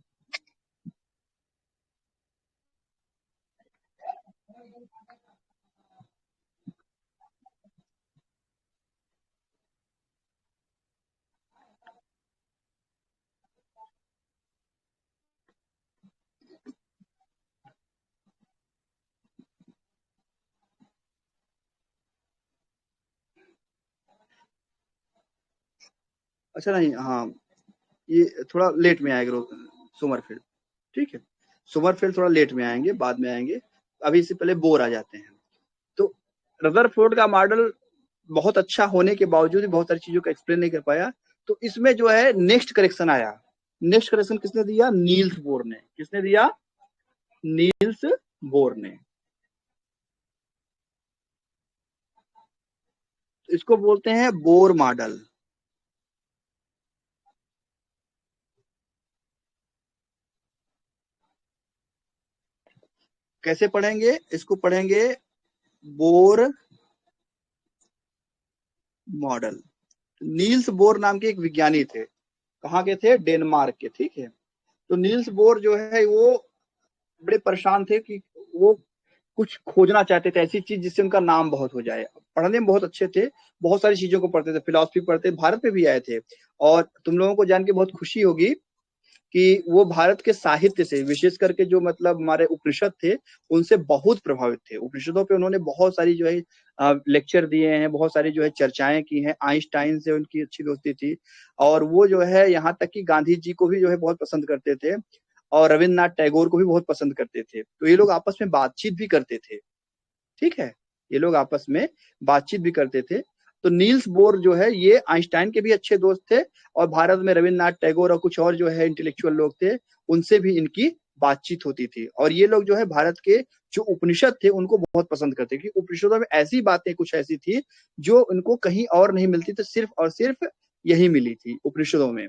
अच्छा नहीं, हाँ ये थोड़ा लेट में आएगा सोमरफील्ड, ठीक है, सोमरफील्ड थोड़ा लेट में आएंगे, बाद में आएंगे, अभी इससे पहले बोर आ जाते हैं। तो रदरफोर्ड का मॉडल बहुत अच्छा होने के बावजूद भी बहुत सारी चीजों को एक्सप्लेन नहीं कर पाया, तो इसमें जो है नेक्स्ट करेक्शन आया। नेक्स्ट करेक्शन किसने दिया, नील्स बोर ने। किसने दिया, नील्स बोर ने। इसको बोलते हैं बोर मॉडल। कैसे पढ़ेंगे इसको, पढ़ेंगे बोर मॉडल। नील्स बोर नाम के एक विज्ञानी थे, कहाँ के थे, डेनमार्क के, ठीक है। तो नील्स बोर जो है वो बड़े परेशान थे कि वो कुछ खोजना चाहते थे, ऐसी चीज जिससे उनका नाम बहुत हो जाए। पढ़ने में बहुत अच्छे थे, बहुत सारी चीजों को पढ़ते थे, फिलोसफी पढ़ते, भारत में भी आए थे। और तुम लोगों को जान के बहुत खुशी होगी कि वो भारत के साहित्य से, विशेष करके जो मतलब हमारे उपनिषद थे, उनसे बहुत प्रभावित थे। उपनिषदों पे उन्होंने बहुत सारी जो है लेक्चर दिए हैं, बहुत सारी जो है चर्चाएं की हैं। आइंस्टाइन से उनकी अच्छी दोस्ती थी, और वो जो है यहाँ तक कि गांधी जी को भी जो है बहुत पसंद करते थे, और रविन्द्रनाथ टैगोर को भी बहुत पसंद करते थे। तो ये लोग आपस में बातचीत भी करते थे, ठीक है, ये लोग आपस में बातचीत भी करते थे। तो नील्स बोर जो है ये आइंस्टाइन के भी अच्छे दोस्त थे, और भारत में रविन्द्रनाथ टैगोर और कुछ और जो है इंटेलेक्चुअल लोग थे, उनसे भी इनकी बातचीत होती थी। और ये लोग जो है भारत के जो उपनिषद थे उनको बहुत पसंद करते, कि उपनिषदों में ऐसी बातें कुछ ऐसी थी जो उनको कहीं और नहीं मिलती, तो सिर्फ और सिर्फ यही मिली थी उपनिषदों में।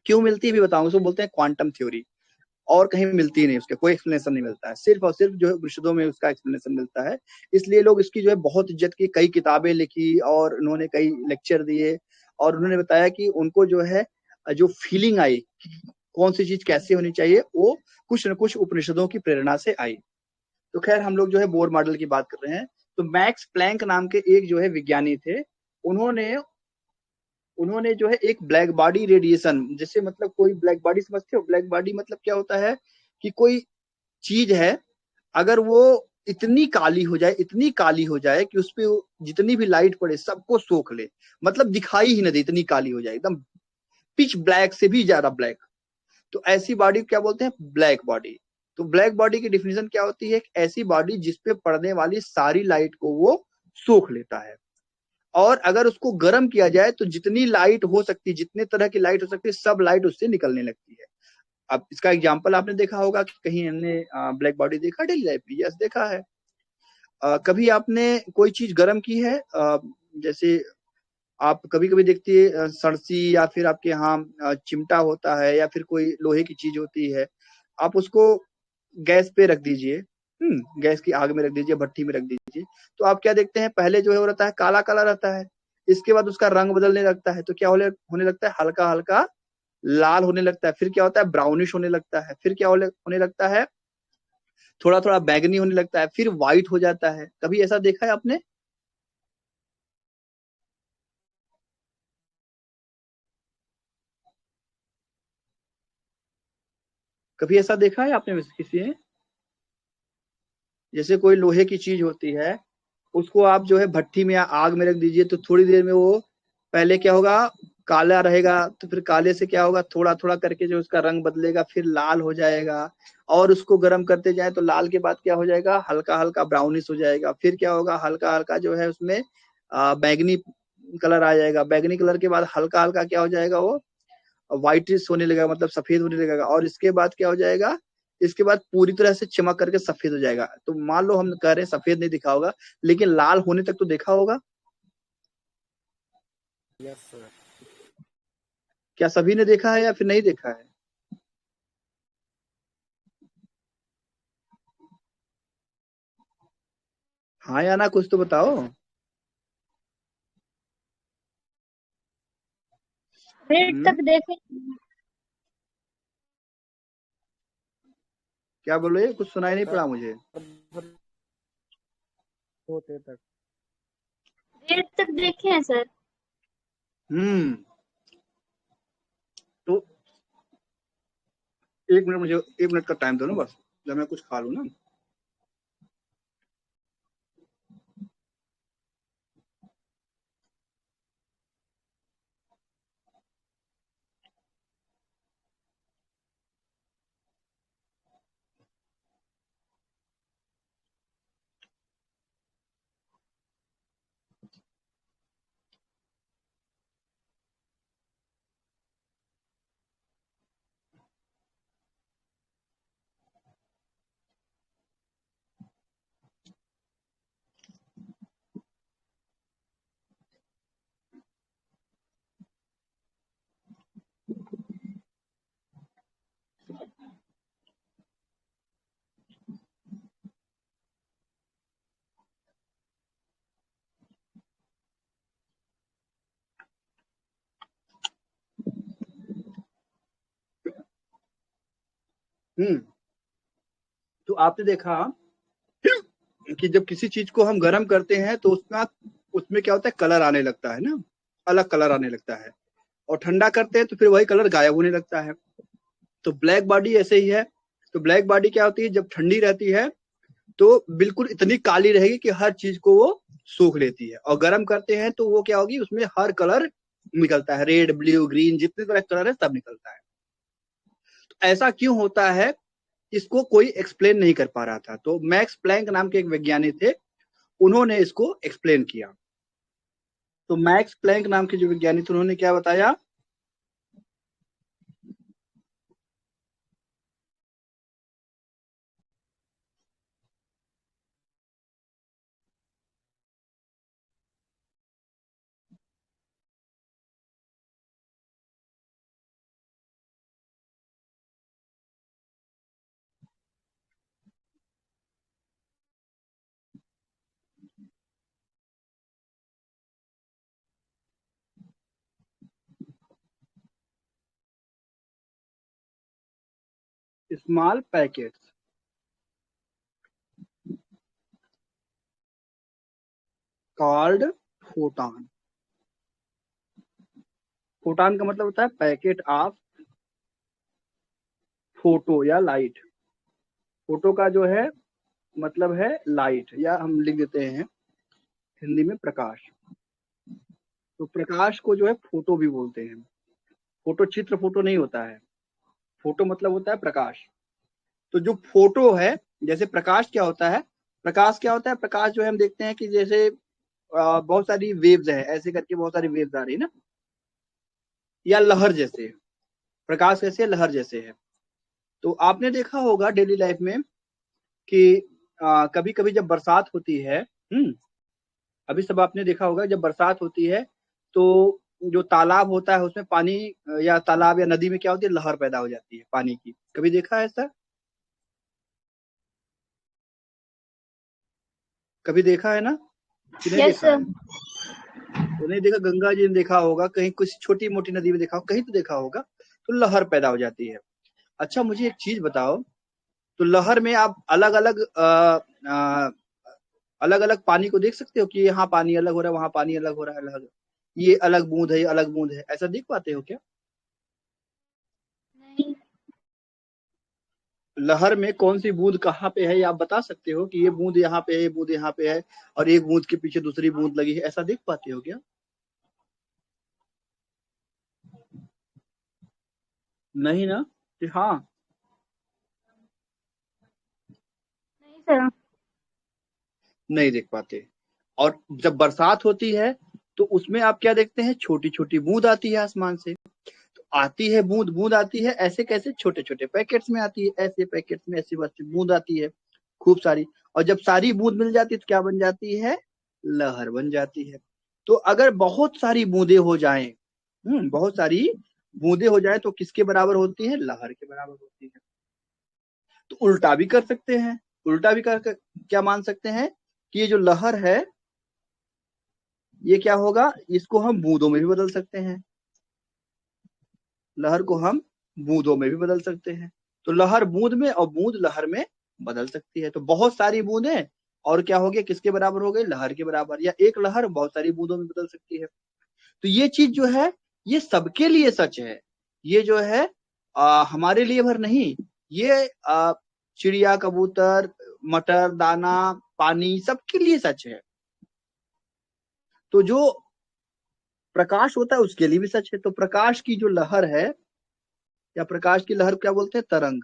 क्यों मिलती है भी बताऊंगा। उसको बोलते हैं क्वांटम थ्योरी, और कहीं मिलती ही नहीं, उसका कोई एक्सप्लेनेशन नहीं मिलता है, सिर्फ और सिर्फ जो है उपनिषदों में उसका एक्सप्लेनेशन मिलता है। इसलिए लोग इसकी जो है बहुत इज्जत की, कई किताबें लिखी और उन्होंने कई लेक्चर दिए, और उन्होंने बताया कि उनको जो है जो फीलिंग आई कौन सी चीज कैसे होनी चाहिए, वो कुछ न कुछ उपनिषदों की प्रेरणा से आई। तो खैर हम लोग जो है बोर मॉडल की बात कर रहे हैं। तो मैक्स प्लैंक नाम के एक जो है विज्ञानी थे, उन्होंने उन्होंने जो है एक ब्लैक बॉडी रेडिएशन, जैसे मतलब कोई ब्लैक बॉडी समझते हो, ब्लैक बॉडी मतलब क्या होता है कि कोई चीज है, अगर वो इतनी काली हो जाए, इतनी काली हो जाए कि उस पे जितनी भी लाइट पड़े सबको सोख ले, मतलब दिखाई ही ना दे, इतनी काली हो जाए, एकदम पिच ब्लैक से भी ज्यादा ब्लैक। तो ऐसी बॉडी क्या बोलते हैं, ब्लैक बॉडी। तो ब्लैक बॉडी की डिफिनेशन क्या होती है, एक ऐसी बॉडी जिसपे पड़ने वाली सारी लाइट को वो सोख लेता है, और अगर उसको गर्म किया जाए तो जितनी लाइट हो सकती है, जितने तरह की लाइट हो सकती है, सब लाइट उससे निकलने लगती है। अब इसका एग्जाम्पल आपने देखा होगा कि कहीं हमने ब्लैक बॉडी देखा डेली लाइफ में, यस देखा है। कभी आपने कोई चीज गर्म की है, जैसे आप कभी कभी देखती है सरसी, या फिर आपके यहाँ चिमटा होता है, या फिर कोई लोहे की चीज होती है, आप उसको गैस पे रख दीजिए, गैस की आग में रख दीजिए, भट्टी में रख दीजिए, तो आप क्या देखते हैं, पहले जो है वो रहता है काला काला रहता है, इसके बाद उसका रंग बदलने लगता है, तो क्या होने लगता है, हल्का हल्का लाल होने लगता है, फिर क्या होता है, ब्राउनिश होने लगता है, फिर क्या होने लगता है, थोड़ा थोड़ा बैगनी होने लगता है, फिर व्हाइट हो जाता है। कभी ऐसा देखा है आपने? कभी ऐसा देखा है आपने किसी ने? जैसे कोई लोहे की चीज होती है, उसको आप जो है भट्टी में या आग में रख दीजिए, तो थोड़ी देर में वो पहले क्या होगा, काला रहेगा, तो फिर काले से क्या होगा, थोड़ा थोड़ा करके जो उसका रंग बदलेगा, फिर लाल हो जाएगा, और उसको गर्म करते जाए तो लाल के बाद क्या हो जाएगा, हल्का हल्का ब्राउनिश हो जाएगा, फिर क्या होगा, हल्का हल्का जो है उसमें बैगनी कलर आ जाएगा, बैगनी कलर के बाद हल्का हल्का क्या हो जाएगा, वो व्हाइटिश होने लगेगा, मतलब सफेद होने लगेगा, और इसके बाद क्या हो जाएगा, इसके बाद पूरी तरह से चमक करके सफेद हो जाएगा। तो मान लो हम कह रहे हैं सफेद नहीं दिखा होगा, लेकिन लाल होने तक तो देखा होगा। Yes sir. क्या सभी ने देखा है या फिर नहीं देखा है? हाँ या ना, कुछ तो बताओ। रेड हम्म तक देखे। क्या बोल रहे, कुछ सुनाई नहीं पड़ा मुझे। होते तक। रेड तक देखे हैं सर। हम्म तो 1 मिनट, मुझे 1 मिनट का टाइम दो ना बस, जब मैं कुछ खा लूँ ना। तो आपने देखा कि जब किसी चीज को हम गर्म करते हैं तो उसमें क्या होता है, कलर आने लगता है ना, अलग कलर आने लगता है, और ठंडा करते हैं तो फिर वही कलर गायब होने लगता है। तो ब्लैक बॉडी ऐसे ही है। तो ब्लैक बॉडी क्या होती है, जब ठंडी रहती है तो बिल्कुल इतनी काली रहेगी कि हर चीज को वो सूख लेती है, और गर्म करते हैं तो वो क्या होगी, उसमें हर कलर निकलता है, रेड ब्लू ग्रीन जितने तरह कलर है सब निकलता है। तो ऐसा क्यों होता है, इसको कोई एक्सप्लेन नहीं कर पा रहा था। तो मैक्स प्लैंक नाम के एक वैज्ञानिक थे, उन्होंने इसको एक्सप्लेन किया। तो मैक्स प्लैंक नाम के जो वैज्ञानिक थे उन्होंने क्या बताया, small packets called photon. Photon का मतलब होता है पैकेट ऑफ फोटो या लाइट। फोटो का जो है मतलब है लाइट, या हम लिख देते हैं हिंदी में प्रकाश। तो प्रकाश को जो है फोटो भी बोलते हैं। फोटो चित्र फोटो नहीं होता है, फोटो मतलब होता है प्रकाश। तो जो फोटो है, जैसे प्रकाश क्या होता है, प्रकाश क्या होता है, प्रकाश जो है हम देखते हैं कि जैसे बहुत सारी वेव्स है, ऐसे करके बहुत सारी वेव्स आ रही है ना, या लहर जैसे। प्रकाश कैसे है, लहर जैसे है। तो आपने देखा होगा डेली लाइफ में कि कभी कभी जब बरसात होती है, अभी सब आपने देखा होगा जब बरसात होती है तो जो तालाब होता है उसमें पानी, या तालाब या नदी में क्या होती है, लहर पैदा हो जाती है पानी की। कभी देखा है ऐसा, कभी देखा है ना, कि नहीं यस देखा सर। है? तो नहीं देखा, गंगा जी ने देखा होगा, कहीं कुछ छोटी मोटी नदी में देखा होगा, कहीं तो देखा होगा। तो लहर पैदा हो जाती है। अच्छा मुझे एक चीज बताओ, तो लहर में आप अलग अलग अलग अलग पानी को देख सकते हो कि यहाँ पानी अलग हो रहा है, वहां पानी अलग हो रहा है, अलग, ये अलग बूंद है, ये अलग बूंद है, ऐसा देख पाते हो क्या? नहीं। लहर में कौन सी बूंद कहाँ पे है, ये आप बता सकते हो कि ये बूंद यहाँ पे है, ये बूंद यहाँ पे है, और एक बूंद के पीछे दूसरी बूंद लगी है, ऐसा देख पाते हो क्या? नहीं ना? कि हाँ, नहीं सर। नहीं देख पाते। और जब बरसात होती है तो उसमें आप क्या देखते हैं, छोटी छोटी बूंद आती है आसमान से। तो आती है बूंद, बूंद आती है ऐसे कैसे, छोटे छोटे पैकेट्स में आती है, ऐसे पैकेट्स में ऐसी वैसी बूंद आती है खूब सारी। और जब सारी बूंद मिल जाती है तो क्या बन जाती है, लहर बन जाती है। तो अगर बहुत सारी बूंदे हो जाएं, बहुत सारी बूंदे हो जाए तो किसके बराबर होती है, लहर के बराबर होती है। तो उल्टा भी कर सकते हैं, उल्टा भी क्या मान सकते हैं कि ये जो लहर है ये क्या होगा, इसको हम बूंदों में भी बदल सकते हैं। लहर को हम बूंदों में भी बदल सकते हैं। तो लहर बूंद में और बूंद लहर में बदल सकती है। तो बहुत सारी बूंदें और क्या हो गया, किसके बराबर हो गई, लहर के बराबर। या एक लहर बहुत सारी बूंदों में बदल सकती है। तो ये चीज जो है ये सबके लिए सच है। ये जो है हमारे लिए भर नहीं, ये चिड़िया कबूतर मटर दाना पानी सबके लिए सच है। तो जो प्रकाश होता है उसके लिए भी सच है। तो प्रकाश की जो लहर है, या प्रकाश की लहर क्या बोलते हैं, तरंग।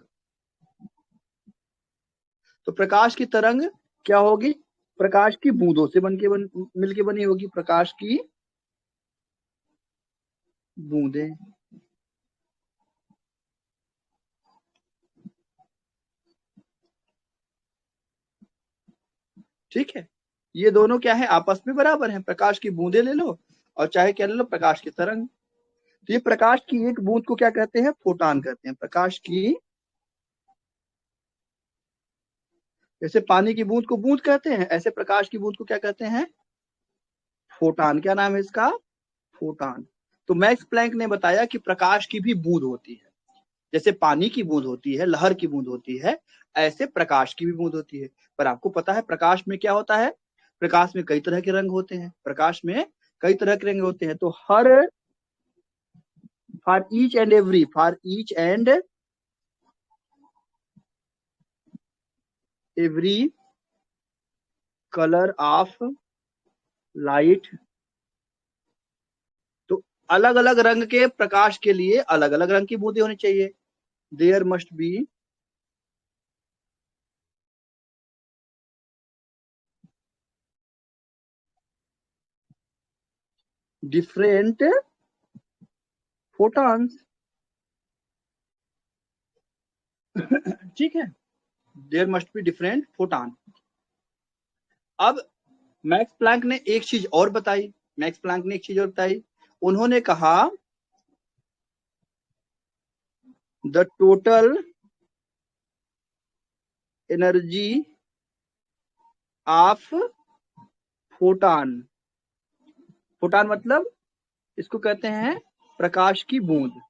तो प्रकाश की तरंग क्या होगी, प्रकाश की बूंदों से मिलके बनी होगी, प्रकाश की बूंदें। ठीक है, ये दोनों क्या है, आपस में बराबर हैं। प्रकाश की बूंदें ले लो और चाहे क्या ले लो, प्रकाश की तरंग। तो ये प्रकाश की एक बूंद को क्या कहते हैं, फोटान कहते हैं। प्रकाश की, जैसे पानी की बूंद को बूंद कहते हैं, ऐसे प्रकाश की बूंद को क्या कहते हैं, फोटान। क्या नाम है इसका, फोटान। तो मैक्स प्लैंक ने बताया कि प्रकाश की भी बूंद होती है। जैसे पानी की बूंद होती है, लहर की बूंद होती है, ऐसे प्रकाश की भी बूंद होती है। पर आपको पता है प्रकाश में क्या होता है? प्रकाश में कई तरह के रंग होते हैं, प्रकाश में कई तरह के रंग होते हैं। तो her for each and every, for each and every colour of light, तो अलग अलग रंग के प्रकाश के लिए अलग अलग रंग की बूंदें होनी चाहिए। There must be different photons. ठीक है, there must be different photon. अब मैक्स प्लैंक ने एक चीज और बताई, मैक्स प्लैंक ने एक चीज और बताई। उन्होंने कहा the total energy of photon, photon मतलब इसको कहते हैं प्रकाश की बूंद।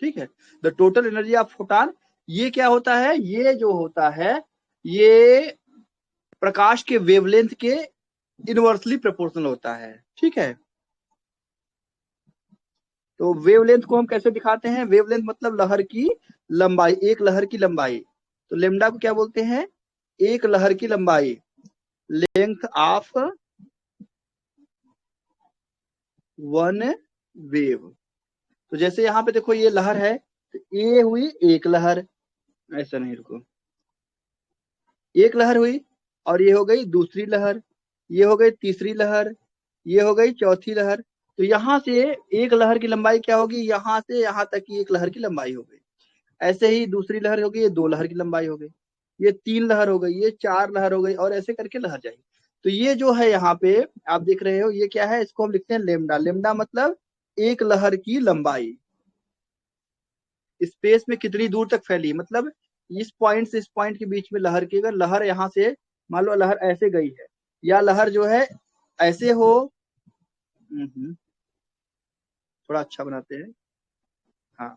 ठीक है, the total energy of photon, ये क्या होता है? ये जो होता है ये प्रकाश के वेवलेंथ के इनवर्सली प्रोपोर्शनल होता है। ठीक है, तो वेवलेंथ को हम कैसे दिखाते हैं? वेवलेंथ मतलब लहर की लंबाई, एक लहर की लंबाई। तो लेमडा को क्या बोलते हैं? एक लहर की लंबाई, लेंथ ऑफ वन वेव। तो जैसे यहाँ पे देखो ये लहर है, तो ये हुई एक लहर, ऐसा नहीं, रुको, एक लहर हुई, और ये हो गई दूसरी लहर, ये हो गई तीसरी लहर, ये हो गई चौथी लहर। तो यहाँ से एक लहर की लंबाई क्या होगी? यहाँ से यहाँ तक की एक लहर की लंबाई हो गई। ऐसे ही दूसरी लहर हो गई, ये दो लहर की लंबाई हो गई, ये तीन लहर हो गई, ये चार लहर हो गई, और ऐसे करके लहर जाएगी। तो ये जो है यहाँ पे आप देख रहे हो, ये क्या है? इसको हम लिखते हैं लेमडा। लेमडा मतलब एक लहर की लंबाई, स्पेस में कितनी दूर तक फैली, मतलब इस पॉइंट से इस पॉइंट के बीच में लहर की, अगर लहर यहाँ से मान लो लहर ऐसे गई है, या लहर जो है ऐसे हो, थोड़ा अच्छा बनाते हैं। हाँ,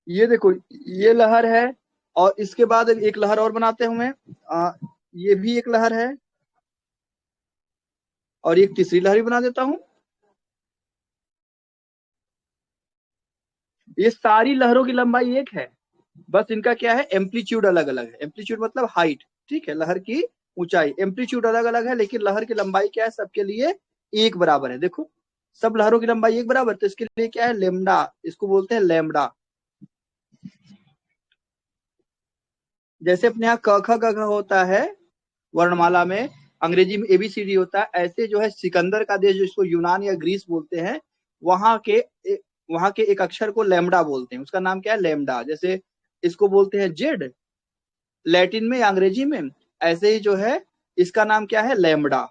ये देखो, ये लहर है, और इसके बाद एक लहर और बनाते हैं हमें, ये भी एक लहर है, और एक तीसरी लहर भी बना देता हूँ। ये सारी लहरों की लंबाई एक है, बस इनका क्या है? एम्पलीट्यूड अलग अलग है। एम्पलीट्यूड मतलब हाइट, ठीक है, लहर की ऊंचाई। एम्पलीट्यूड अलग अलग है, लेकिन लहर की लंबाई क्या है? सबके लिए एक बराबर है। देखो, सब लहरों की लंबाई एक बराबर, तो इसके लिए क्या है? लेमडा, इसको बोलते हैं लेमडा। जैसे अपने यहाँ क ख ग घ होता है वर्णमाला में, अंग्रेजी में एबीसीडी होता है, ऐसे जो है सिकंदर का देश, जिसको यूनान या ग्रीस बोलते हैं, वहां के वहां के एक अक्षर को लेमडा बोलते हैं। उसका नाम क्या है? लेमडा। जैसे इसको बोलते हैं जेड लैटिन में या अंग्रेजी में, ऐसे ही जो है इसका नाम क्या है? लेमडा।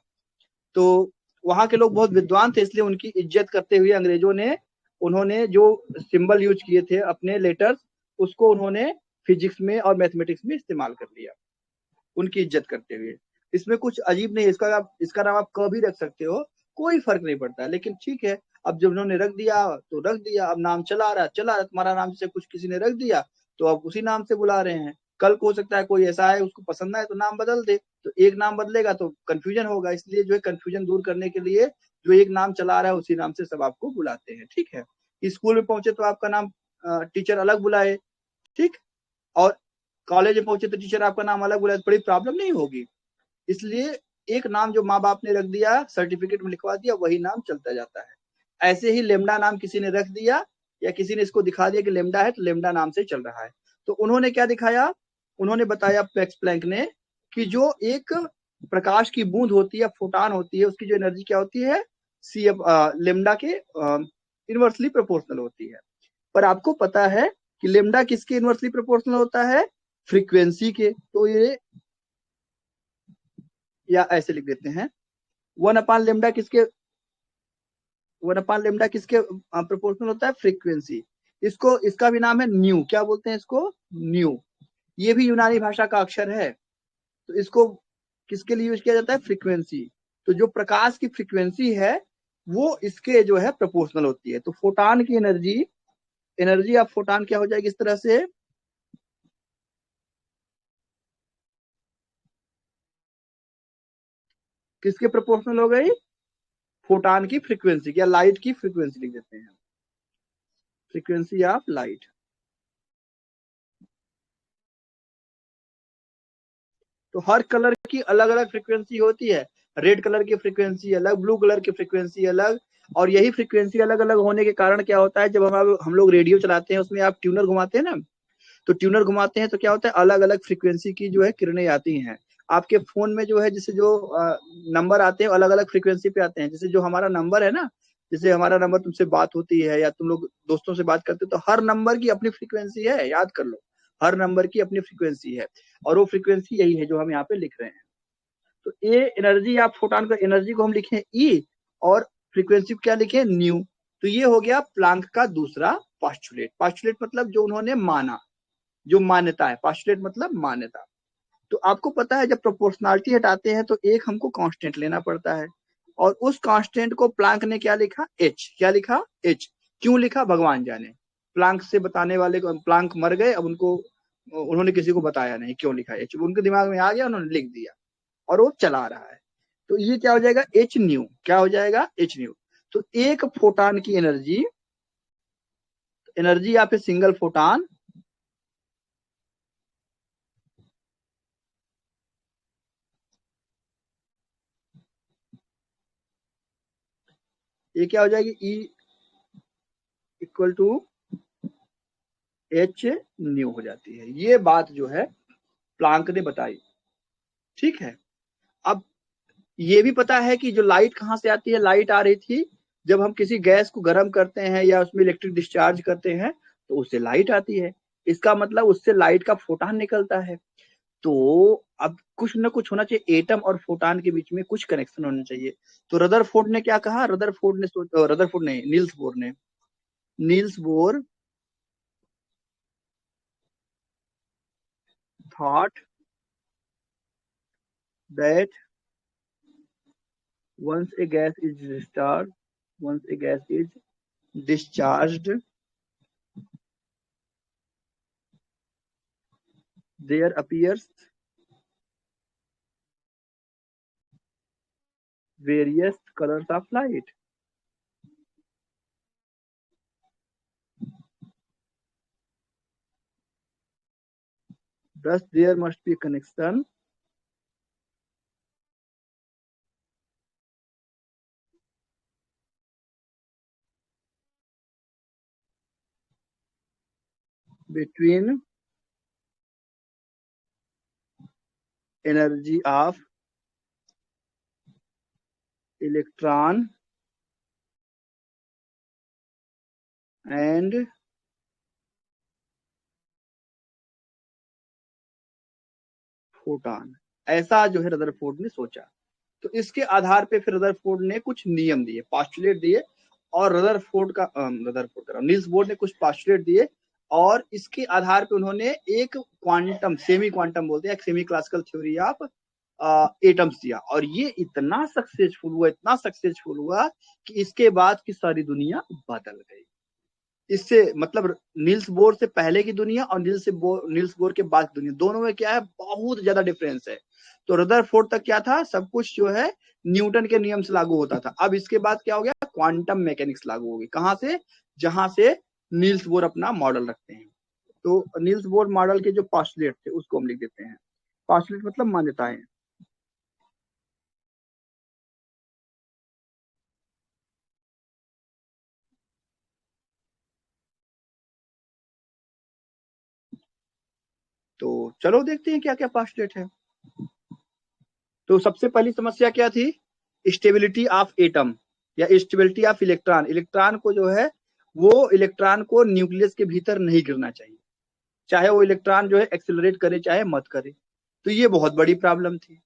तो वहां के लोग बहुत विद्वान थे, इसलिए उनकी इज्जत करते हुए अंग्रेजों ने, उन्होंने जो सिंबल यूज किए थे अपने लेटर्स, उसको उन्होंने फिजिक्स में और मैथमेटिक्स में इस्तेमाल कर लिया, उनकी इज्जत करते हुए। इसमें कुछ अजीब नहीं है, इसका नाम आप क भी रख सकते हो, कोई फर्क नहीं पड़ता। लेकिन ठीक है, अब जब उन्होंने रख दिया तो रख दिया, अब नाम चला रहा, चला रहा, तुम्हारा नाम से कुछ किसी ने रख दिया, तो अब उसी नाम से बुला रहे हैं। कल को हो सकता है कोई ऐसा है उसको पसंद आए तो नाम बदल दे, तो एक नाम बदलेगा तो कंफ्यूजन होगा। इसलिए जो है कंफ्यूजन दूर करने के लिए जो एक नाम चला रहा है उसी नाम से सब आपको बुलाते हैं। ठीक है, स्कूल में पहुंचे तो आपका नाम टीचर अलग बुलाए, ठीक, और कॉलेज में पहुंचे तो टीचर आपका नाम अलग बुलाए, तो बड़ी प्रॉब्लम नहीं होगी। इसलिए एक नाम जो माँ बाप ने रख दिया, सर्टिफिकेट में लिखवा दिया, वही नाम चलता जाता है। ऐसे ही लेमडा नाम किसी ने रख दिया, या किसी ने इसको दिखा दिया कि लेमडा है, तो लेमडा नाम से चल रहा है। तो उन्होंने क्या दिखाया? उन्होंने बताया, मैक्स प्लैंक ने, कि जो एक प्रकाश की बूंद होती है, फोटान होती है, उसकी जो एनर्जी क्या होती है? सी एफ लेमडा के इनवर्सली प्रोपोर्शनल होती है। पर आपको पता है कि लेमडा किसके इनवर्सली प्रोपोर्शनल होता है? फ्रीक्वेंसी के। तो ये, या ऐसे लिख देते हैं, वन अपान लेमडा किसके, वन अपान लेमडा किसके प्रोपोर्शनल होता है? फ्रीक्वेंसी। इसको, इसका भी नाम है न्यू, क्या बोलते हैं इसको? न्यू। ये भी यूनानी भाषा का अक्षर है। तो इसको किसके लिए यूज किया जाता है? फ्रीक्वेंसी। तो जो प्रकाश की फ्रीक्वेंसी है वो इसके जो है प्रोपोर्शनल होती है। तो फोटान की एनर्जी, एनर्जी ऑफ फोटान क्या हो जाएगी इस तरह से, किसके प्रोपोर्शनल हो गई? फोटान की फ्रीक्वेंसी, या लाइट की फ्रीक्वेंसी लिख देते हैं, फ्रीक्वेंसी ऑफ लाइट। तो हर कलर की अलग अलग फ्रीक्वेंसी होती है। रेड कलर की फ्रीक्वेंसी अलग, ब्लू कलर की फ्रीक्वेंसी अलग। और यही फ्रीक्वेंसी अलग अलग होने के कारण क्या होता है, जब हम लोग रेडियो चलाते हैं उसमें आप ट्यूनर घुमाते हैं ना, तो ट्यूनर घुमाते हैं तो क्या होता है, अलग अलग फ्रीक्वेंसी की जो है किरणें आती हैं आपके फोन में। जो है जैसे जो नंबर आते हैं अलग अलग फ्रीक्वेंसी पे आते हैं। जैसे जो हमारा नंबर है ना, जैसे हमारा नंबर तुमसे बात होती है या तुम लोग दोस्तों से बात करते हो, तो हर नंबर की अपनी फ्रीक्वेंसी है, याद कर लो। हर नंबर की अपनी फ्रीक्वेंसी है और वो फ्रीक्वेंसी यही है जो हम यहाँ पे लिख रहे हैं। तो ये एनर्जी आप फोटॉन का एनर्जी को हम लिखे ई, और फ्रीक्वेंसी क्या लिखे? न्यू। तो ये हो गया प्लांक का दूसरा पास्टुलेट। पास्टुलेट मतलब जो उन्होंने माना, जो मान्यता है। पास्टुलेट मतलब मान्यता। तो आपको पता है जब प्रोपोर्शनलिटी हटाते हैं तो एक हमको कांस्टेंट लेना पड़ता है, और उस कांस्टेंट को प्लांक ने क्या लिखा? एच। क्या लिखा? एच। क्यों लिखा भगवान जाने। प्लांक से बताने वाले को, प्लांक मर गए, अब उनको, उन्होंने किसी को बताया नहीं क्यों लिखा एच, उनके दिमाग में आ गया, उन्होंने लिख दिया और वो चला रहा है। तो ये क्या हो जाएगा? H nu. क्या हो जाएगा? H nu. तो एक फोटान की एनर्जी, एनर्जी आप सिंगल फोटान, ये क्या हो जाएगी? E equal to H nu हो जाती है। ये बात जो है प्लांक ने बताई। ठीक है। अब ये भी पता है कि जो लाइट कहाँ से आती है, लाइट आ रही थी जब हम किसी गैस को गर्म करते हैं या उसमें इलेक्ट्रिक डिस्चार्ज करते हैं तो उससे लाइट आती है। इसका मतलब उससे लाइट का फोटान निकलता है। तो अब कुछ ना कुछ होना चाहिए, एटम और फोटान के बीच में कुछ कनेक्शन होना चाहिए। तो रदरफोर्ड ने क्या कहा? रदरफोर्ड नहीं, नील्स बोर ने, Niels Bohr thought that once a gas is discharged, once a gas is discharged, there appears various colors of light. Thus, there must be a connection between energy of electron and photon. ऐसा जो है Rutherford ने सोचा। तो इसके आधार पे फिर Rutherford ने कुछ नियम दिए, पास्टुलेट दिए, और नील्स बोर ने कुछ पास्टुलेट दिए, और इसके आधार पे उन्होंने एक क्वांटम, सेमी क्वांटम बोलते हैं, एक semi classical theory of atoms दिया। और ये इतना सक्सेसफुल हुआ, इतना सक्सेसफुल हुआ कि इसके बाद की सारी दुनिया बदल गई। इससे मतलब नील्स बोर से पहले की दुनिया और नील्स बोर के बाद की दुनिया, दोनों में क्या है, बहुत ज्यादा डिफरेंस है। तो रदरफोर्ड तक क्या था, सब कुछ जो है न्यूटन के नियम से लागू होता था। अब इसके बाद क्या हो गया, क्वांटम मैकेनिक्स लागू हो गई। कहां से? जहां से नील्स बोर अपना मॉडल रखते हैं। तो नील्स बोर मॉडल के जो पास्टुलेट थे उसको हम लिख देते हैं। पास्टुलेट मतलब मान्यताएं। तो चलो देखते हैं क्या क्या पास्टुलेट है। तो सबसे पहली समस्या क्या थी? स्टेबिलिटी ऑफ एटम या स्टेबिलिटी ऑफ इलेक्ट्रॉन। इलेक्ट्रॉन को जो है, वो इलेक्ट्रॉन को न्यूक्लियस के भीतर नहीं गिरना चाहिए, चाहे वो इलेक्ट्रॉन जो है एक्सेलरेट करे चाहे मत करे। तो ये बहुत बड़ी प्रॉब्लम थी,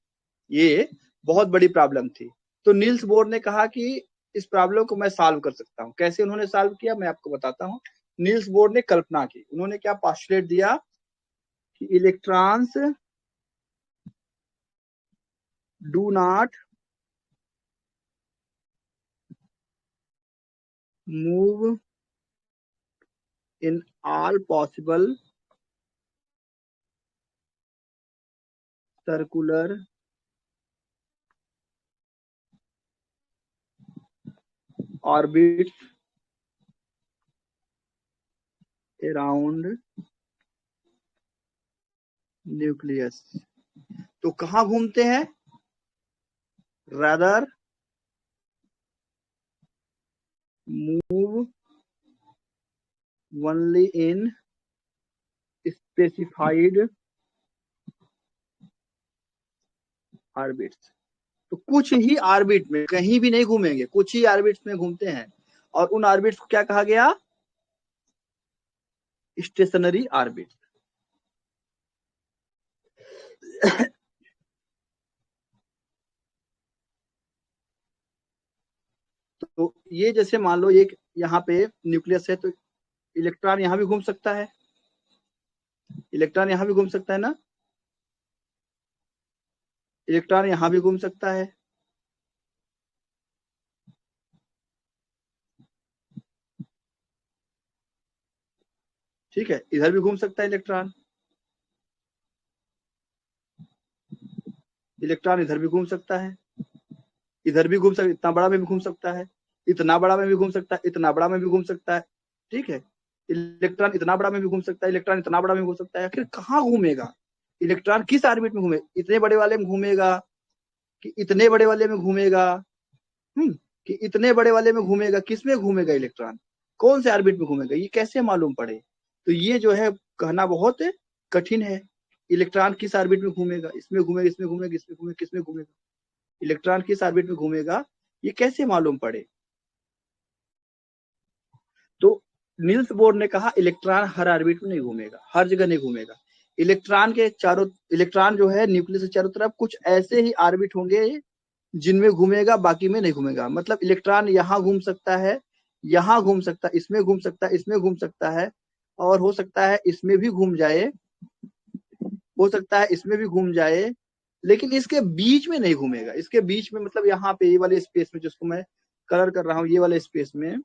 ये बहुत बड़ी प्रॉब्लम थी। तो नील्स बोर ने कहा कि इस प्रॉब्लम को मैं सॉल्व कर सकता हूँ। कैसे उन्होंने सॉल्व किया मैं आपको बताता हूँ। नील्स बोर ने कल्पना की, उन्होंने क्या पास्टुलेट दिया कि electrons do not move in all possible circular orbits around nucleus. तो कहां घूमते हैं? Rather move only in specified orbits. तो कुछ ही ऑर्बिट में, कहीं भी नहीं घूमेंगे, कुछ ही ऑर्बिट्स में घूमते हैं। और उन ऑर्बिट्स को क्या कहा गया? Stationery orbit. तो ये जैसे मान लो एक यहाँ पे न्यूक्लियस है, तो इलेक्ट्रॉन यहाँ भी घूम सकता है, इलेक्ट्रॉन यहाँ भी घूम सकता है ना, इलेक्ट्रॉन यहाँ भी घूम सकता है, ठीक है, इधर भी घूम सकता है इलेक्ट्रॉन, इलेक्ट्रॉन इधर भी घूम सकता है, इधर भी घूम सकता है, इतना बड़ा में भी घूम सकता है, इतना बड़ा में भी घूम सकता है, इतना बड़ा में भी घूम सकता है, ठीक है। इलेक्ट्रॉन इतना बड़ा में भी घूम सकता है, इलेक्ट्रॉन इतना बड़ा में घूम सकता है। आखिर कहाँ घूमेगा इलेक्ट्रॉन? किस ऑर्बिट में घूमे? इतने बड़े वाले में घूमेगा कि इतने बड़े वाले में घूमेगा? कि इतने बड़े वाले में घूमेगा? किस में घूमेगा इलेक्ट्रॉन? कौन से ऑर्बिट में घूमेगा? ये कैसे मालूम पड़े? तो ये जो है कहना बहुत कठिन है। इलेक्ट्रॉन किस ऑर्बिट में घूमेगा? इसमें घूमेगा, इसमें घूमेगा, इसमें घूमेगा, किसमें घूमेगा? इलेक्ट्रॉन किस ऑर्बिट में घूमेगा, ये कैसे मालूम पड़े? तो नील्स बोर ने कहा इलेक्ट्रॉन हर ऑर्बिट में नहीं घूमेगा, हर जगह नहीं घूमेगा। इलेक्ट्रॉन के चारों, इलेक्ट्रॉन जो है न्यूक्लियस के चारों तरफ कुछ ऐसे ही ऑर्बिट होंगे जिनमें घूमेगा, बाकी में नहीं घूमेगा। मतलब इलेक्ट्रॉन यहाँ घूम सकता है, यहाँ घूम सकता है, इसमें घूम सकता है, इसमें घूम सकता है, और हो सकता है इसमें भी घूम जाए, हो सकता है इसमें भी घूम जाए, लेकिन इसके बीच में नहीं घूमेगा। इसके बीच में मतलब यहाँ पे ये वाले स्पेस में, जिसको मैं कलर कर रहा हूँ, ये वाले स्पेस में,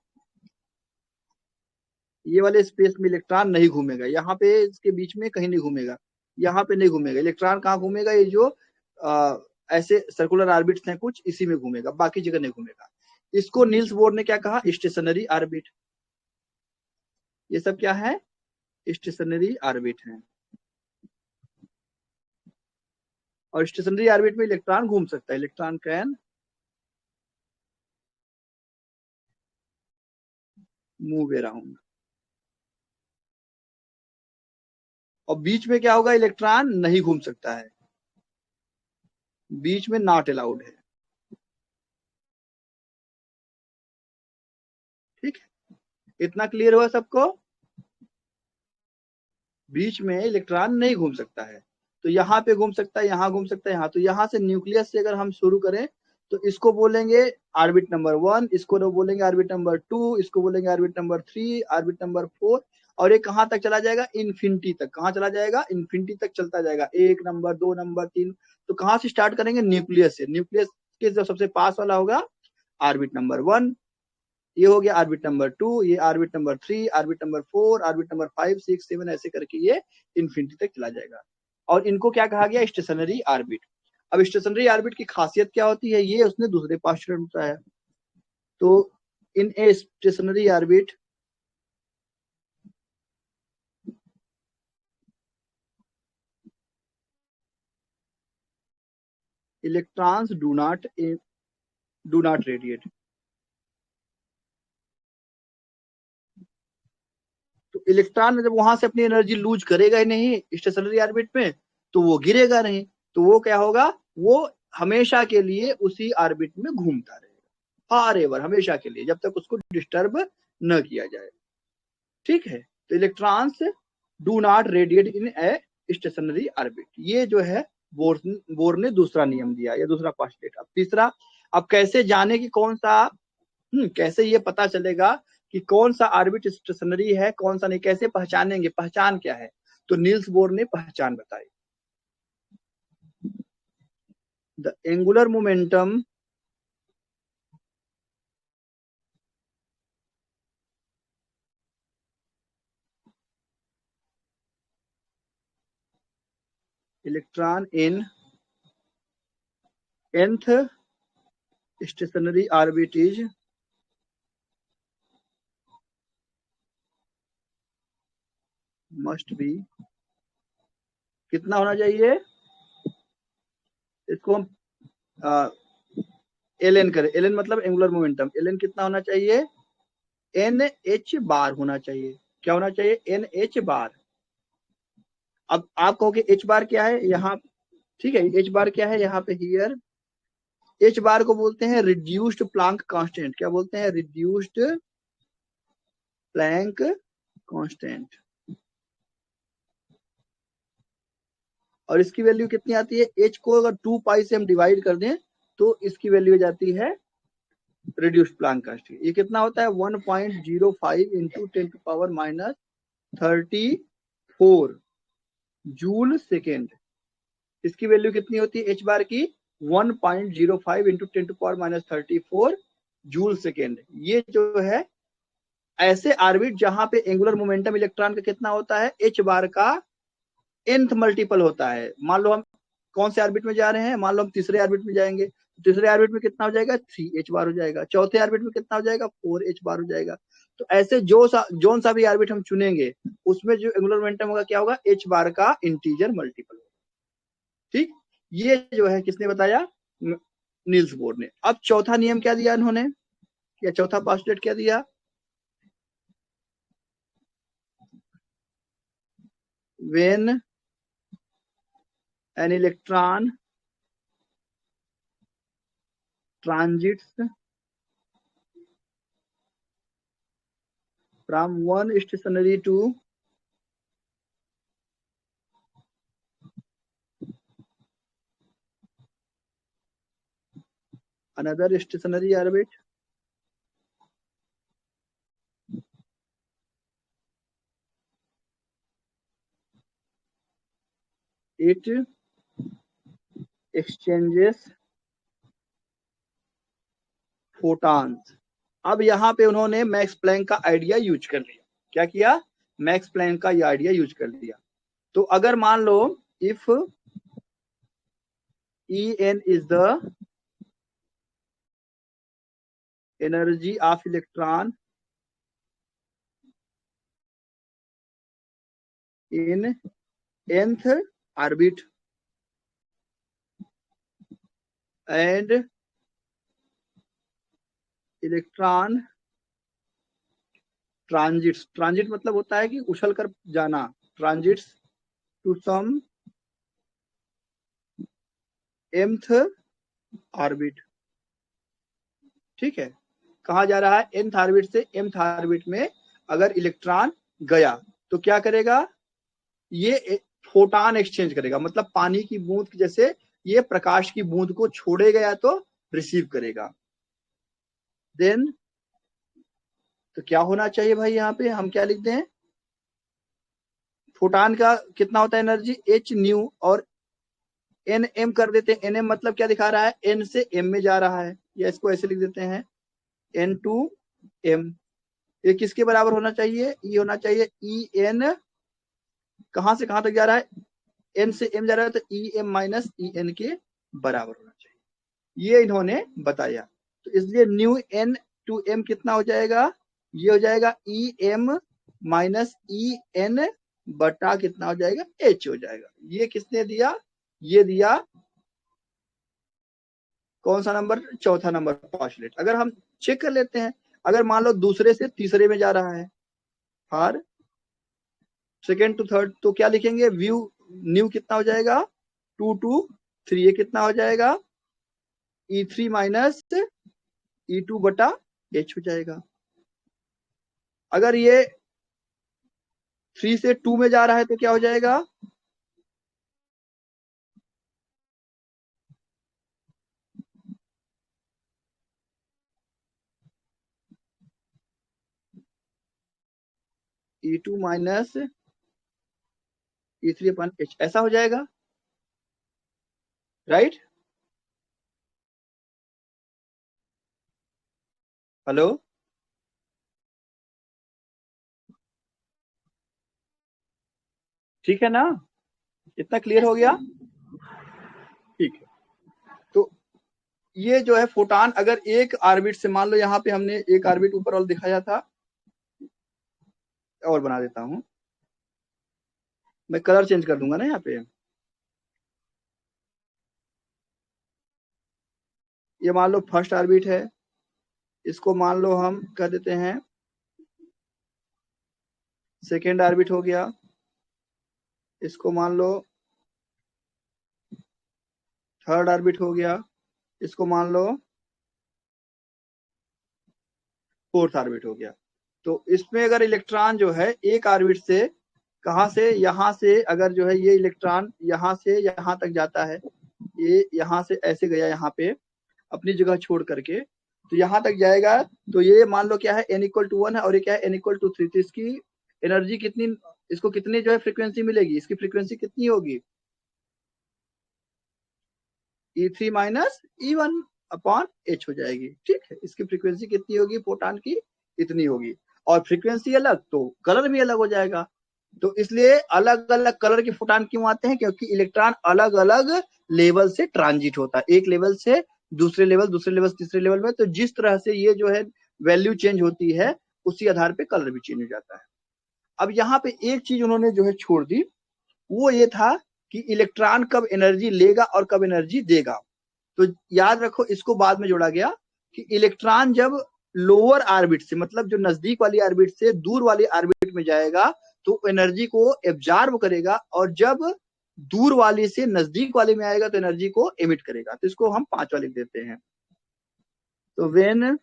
ये वाले स्पेस में इलेक्ट्रॉन नहीं घूमेगा। यहाँ पे इसके बीच में कहीं नहीं घूमेगा, यहाँ पे नहीं घूमेगा इलेक्ट्रॉन। कहाँ घूमेगा? ये जो ऐसे सर्कुलर ऑर्बिट्स हैं कुछ, इसी में घूमेगा, बाकी जगह नहीं घूमेगा। इसको नील्स बोर ने क्या कहा? Stationery orbit. ये सब क्या है? स्टेशनरी ऑर्बिट है। और स्टेशनरी ऑर्बिट में इलेक्ट्रॉन घूम सकता है, इलेक्ट्रॉन कैन मूव अराउंड। और बीच में क्या होगा? इलेक्ट्रॉन नहीं घूम सकता है, बीच में नॉट अलाउड है, ठीक है। इतना क्लियर हुआ सबको? बीच में इलेक्ट्रॉन नहीं घूम सकता है। तो यहाँ पे घूम सकता है, यहाँ घूम सकता है, यहाँ। तो यहाँ से न्यूक्लियस से अगर हम शुरू करें तो इसको बोलेंगे ऑर्बिट नंबर 1, इसको बोलेंगे ऑर्बिट नंबर 2, इसको बोलेंगे ऑर्बिट नंबर 3, ऑर्बिट नंबर 4, और ये कहाँ तक चला जाएगा? इन्फिनिटी तक। कहाँ चला जाएगा? इन्फिनिटी तक चलता जाएगा। 1 नंबर, 2 नंबर, 3। तो कहाँ से स्टार्ट करेंगे? न्यूक्लियस से। न्यूक्लियस के जो सबसे पास वाला होगा ऑर्बिट नंबर 1, ये हो गया ऑर्बिट नंबर 2, ये orbit number 3, orbit number 4, orbit number 5, 6, 7, ऐसे करके ये इन्फिनिटी तक चला जाएगा। और इनको क्या कहा गया? Stationery orbit. अब स्टेशनरी ऑर्बिट की खासियत क्या होती है, ये उसने दूसरे पोस्टुलेट में बताया। तो in a stationary orbit electrons do not radiate. तो इलेक्ट्रॉन जब वहां से अपनी एनर्जी लूज करेगा ही नहीं स्टेशनरी ऑर्बिट में, तो वो गिरेगा नहीं। तो वो क्या होगा? वो हमेशा के लिए उसी ऑर्बिट में घूमता रहेगा, फॉर एवर, हमेशा के लिए, जब तक उसको डिस्टर्ब न किया जाए, ठीक है। तो electrons do not radiate in a stationary orbit. ये जो है बोर ने दूसरा नियम दिया, या दूसरा पोस्टुलेट। अब तीसरा, अब कैसे जाने की कौन सा, कैसे ये पता चलेगा कि कौन सा ऑर्बिट स्टेशनरी है, कौन सा नहीं, कैसे पहचानेंगे? पहचान क्या है? तो नील्स बोर ने पहचान बताई। The angular momentum electron in nth stationary orbit is must be, कितना होना चाहिए, इसको हम एल एन करें, एल एन मतलब एंगुलर मोमेंटम, एल एन कितना होना चाहिए, एन एच बार होना चाहिए। क्या होना चाहिए, एन एच बार। अब आप कहोगे एच बार क्या है यहाँ, ठीक है, एच बार क्या है यहाँ पे, हियर एच बार को बोलते हैं रिड्यूस्ड प्लांक कांस्टेंट। क्या बोलते हैं, रिड्यूस्ड प्लैंक कांस्टेंट। और इसकी वैल्यू कितनी आती है, एच को अगर 2 पाई से हम डिवाइड कर दें तो इसकी वैल्यू हो जाती है रिड्यूस्ड प्लांक कांस्टेंट। ये कितना होता है 1.05 इंटू 10⁻34 जूल सेकेंड। इसकी वैल्यू कितनी होती है एच बार की, 1.05 इंटू 10⁻34 जूल सेकेंड। ये जो है ऐसे आर्बिट जहां पे एंगुलर मोमेंटम इलेक्ट्रॉन का कितना होता है, एच बार का nth मल्टीपल होता है। मान लो हम कौन से ऑर्बिट में जा रहे हैं, मान लो हम तीसरे ऑर्बिट में जाएंगे, तीसरे ऑर्बिट में कितना हो जाएगा, 3h बार हो जाएगा। चौथे ऑर्बिट में कितना हो जाएगा, 4h बार हो जाएगा। तो ऐसे जोन सा भी ऑर्बिट हम चुनेंगे उसमें जो एंगुलर मोमेंटम होगा क्या होगा, h बार का इंटीजर मल्टीपल। ठीक, ये जो है किसने बताया, नील्स बोर ने। अब चौथा नियम क्या दिया इन्होंने, या चौथा पोस्टुलेट क्या दिया, when an electron transits from one stationary to another stationary orbit, it exchanges photons। अब यहाँ पे उन्होंने मैक्स प्लैंक का आइडिया यूज कर लिया। क्या किया, मैक्स प्लैंक का ये आइडिया यूज कर लिया। तो अगर मान लो if En is the energy of electron in nth orbit and electron transits, transit मतलब होता है कि उछल कर जाना, transits to some mth orbit. ठीक है, कहा जा रहा है nth ऑर्बिट से mth ऑर्बिट में अगर इलेक्ट्रॉन गया तो क्या करेगा, ये फोटॉन एक्सचेंज करेगा, मतलब पानी की बूंद जैसे ये प्रकाश की बूंद को छोड़ेगा या तो रिसीव करेगा। देन तो क्या होना चाहिए भाई, यहाँ पे हम क्या लिखते हैं, फोटॉन का कितना होता है एनर्जी, एच न्यू, और एन एम कर देते हैं। एन एम मतलब क्या दिखा रहा है, एन से एम में जा रहा है, या इसको ऐसे लिख देते हैं एन टू एम। ये किसके बराबर होना चाहिए, ये होना चाहिए ई एन, कहां से कहां तक जा रहा है, एन से एम जा रहा है, तो E M minus E N के बराबर होना चाहिए, ये इन्होंने बताया। तो इसलिए न्यू एन टू एम कितना हो जाएगा, ये हो जाएगा E M minus E N बटा कितना हो जाएगा, एच हो जाएगा। ये किसने दिया, ये दिया कौन सा नंबर, चौथा नंबर पोस्टुलेट। अगर हम चेक कर लेते हैं, अगर मान लो दूसरे से तीसरे में जा रहा है, फॉर सेकेंड टू थर्ड, तो क्या लिखेंगे, व्यू न्यू कितना हो जाएगा, 2 टू 3, ये कितना हो जाएगा, E3 माइनस E2 बटा H हो जाएगा। अगर ये 3 से 2 में जा रहा है तो क्या हो जाएगा, E2 माइनस E3/H ऐसा हो जाएगा, राइट? हेलो, ठीक है ना? इतना क्लियर हो यस गया? सर। ठीक है। तो ये जो है फोटान अगर एक ऑर्बिट से, मान लो यहाँ पे हमने एक ऑर्बिट ऊपर और दिखाया था, और बना देता हूँ मैं, कलर चेंज कर दूंगा ना यहाँ पे। ये मान लो फर्स्ट ऑर्बिट है, इसको मान लो हम कह देते हैं सेकेंड ऑर्बिट हो गया, इसको मान लो थर्ड ऑर्बिट हो गया, इसको मान लो फोर्थ ऑर्बिट हो गया। तो इसमें अगर इलेक्ट्रॉन जो है एक ऑर्बिट से, कहाँ से, यहाँ से, अगर जो है ये इलेक्ट्रॉन यहाँ से यहाँ तक जाता है, ये यहाँ से ऐसे गया यहाँ पे अपनी जगह छोड़ करके, तो यहाँ तक जाएगा, तो ये मान लो क्या है n=1 है और ये क्या है n=3, तो इसकी एनर्जी कितनी, इसको कितनी जो है फ्रीक्वेंसी मिलेगी, इसकी फ्रीक्वेंसी कितनी होगी, E3-E1/H हो जाएगी। ठीक है, इसकी फ्रीक्वेंसी कितनी होगी फोटान की, इतनी होगी, और फ्रीक्वेंसी अलग तो कलर भी अलग हो जाएगा। तो इसलिए अलग अलग कलर के फोटान क्यों आते हैं, क्योंकि इलेक्ट्रॉन अलग अलग लेवल से ट्रांजिट होता है, एक लेवल से दूसरे लेवल, दूसरे लेवल से तीसरे लेवल में। तो जिस तरह से ये जो है वैल्यू चेंज होती है, उसी आधार पे कलर भी चेंज हो जाता है। अब यहाँ पे एक चीज उन्होंने जो है छोड़ दी, वो ये था कि इलेक्ट्रॉन कब एनर्जी लेगा और कब एनर्जी देगा। तो याद रखो, इसको बाद में जोड़ा गया कि इलेक्ट्रॉन जब लोअर ऑर्बिट से, मतलब जो नजदीक वाली ऑर्बिट से दूर वाली ऑर्बिट में जाएगा, तो एनर्जी को एब्जॉर्ब करेगा, और जब दूर वाली से नजदीक वाले में आएगा तो एनर्जी को एमिट करेगा। तो इसको हम 5वां लिख देते हैं। तो when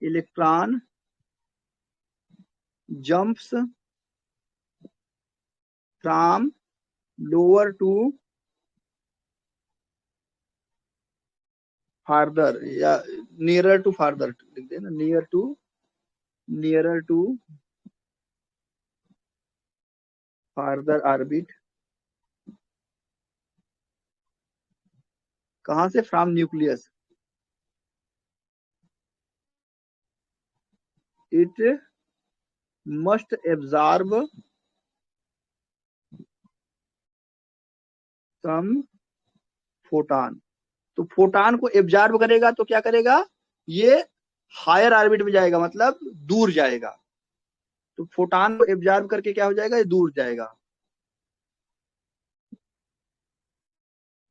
electron jumps from lower to farther, या नियरर टू फार्दर लिख देना, नियरर टू फार्दर ऑर्बिट, कहां से, from nucleus, it must absorb some photon. तो फोटान को एब्जॉर्ब करेगा तो क्या करेगा, ये हायर ऑर्बिट में जाएगा, मतलब दूर जाएगा। तो फोटान को एब्जॉर्ब करके क्या हो जाएगा, ये दूर जाएगा,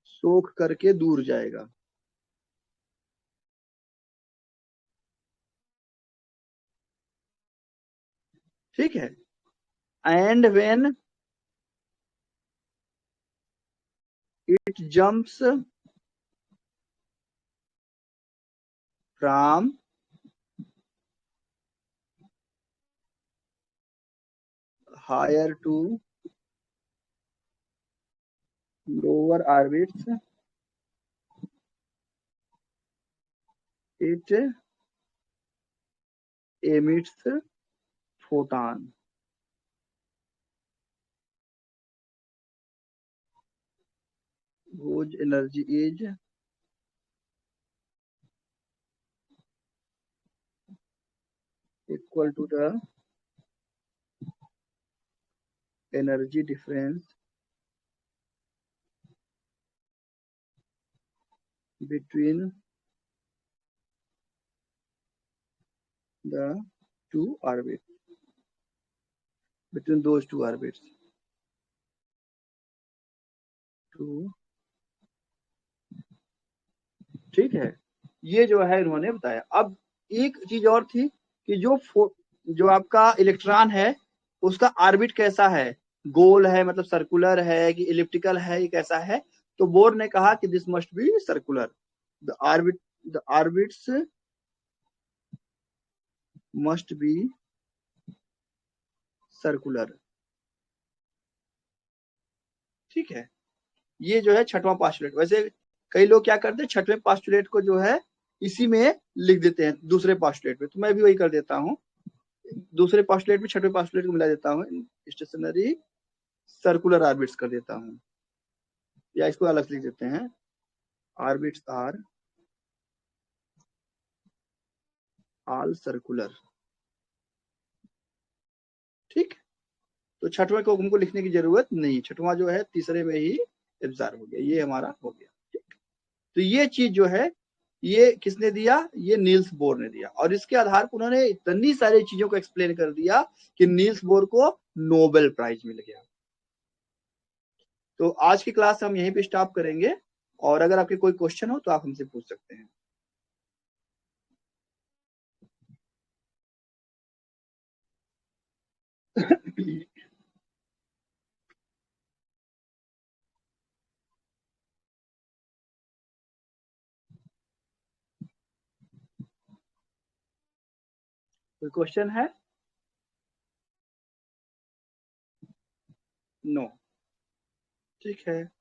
सोख करके दूर जाएगा। ठीक है, and when it jumps from higher to lower orbits, it emits photon, whose energy is equal to the energy difference between the two orbits, between those two orbits. ठीक है, ये जो है इन्होंने बताया। अब एक चीज और थी कि जो आपका इलेक्ट्रॉन है उसका ऑर्बिट कैसा है, गोल है, मतलब सर्कुलर है कि इलिप्टिकल है, ये कैसा है। तो बोर ने कहा कि this must be circular, the orbits must be circular. ठीक है, ये जो है छठवां पास्टुलेट। वैसे कई लोग क्या करते हैं, छठवें पास्टुलेट को जो है इसी में लिख देते हैं दूसरे पास्टुलेट में, तो मैं भी वही कर देता हूँ, दूसरे पास्टुलेट में छठवें पास्टुलेट को मिला देता हूँ। स्टेशनरी सर्कुलर ऑर्बिट्स कर देता हूँ, या इसको अलग से लिख देते हैं, ऑर्बिट्स आर ऑल सर्कुलर। ठीक। तो छठवें को हमको लिखने की जरूरत नहीं, छठवां जो है तीसरे में ही एब्जॉर्ब हो गया, ये हमारा हो गया। ठीक। तो ये चीज जो है ये किसने दिया, ये नील्स बोर ने दिया, और इसके आधार पर उन्होंने इतनी सारी चीजों को एक्सप्लेन कर दिया कि नील्स बोर को नोबेल प्राइज मिल गया। तो आज की क्लास हम यहीं पे स्टॉप करेंगे, और अगर आपके कोई क्वेश्चन हो तो आप हमसे पूछ सकते हैं। कोई क्वेश्चन है? नो। ठीक है।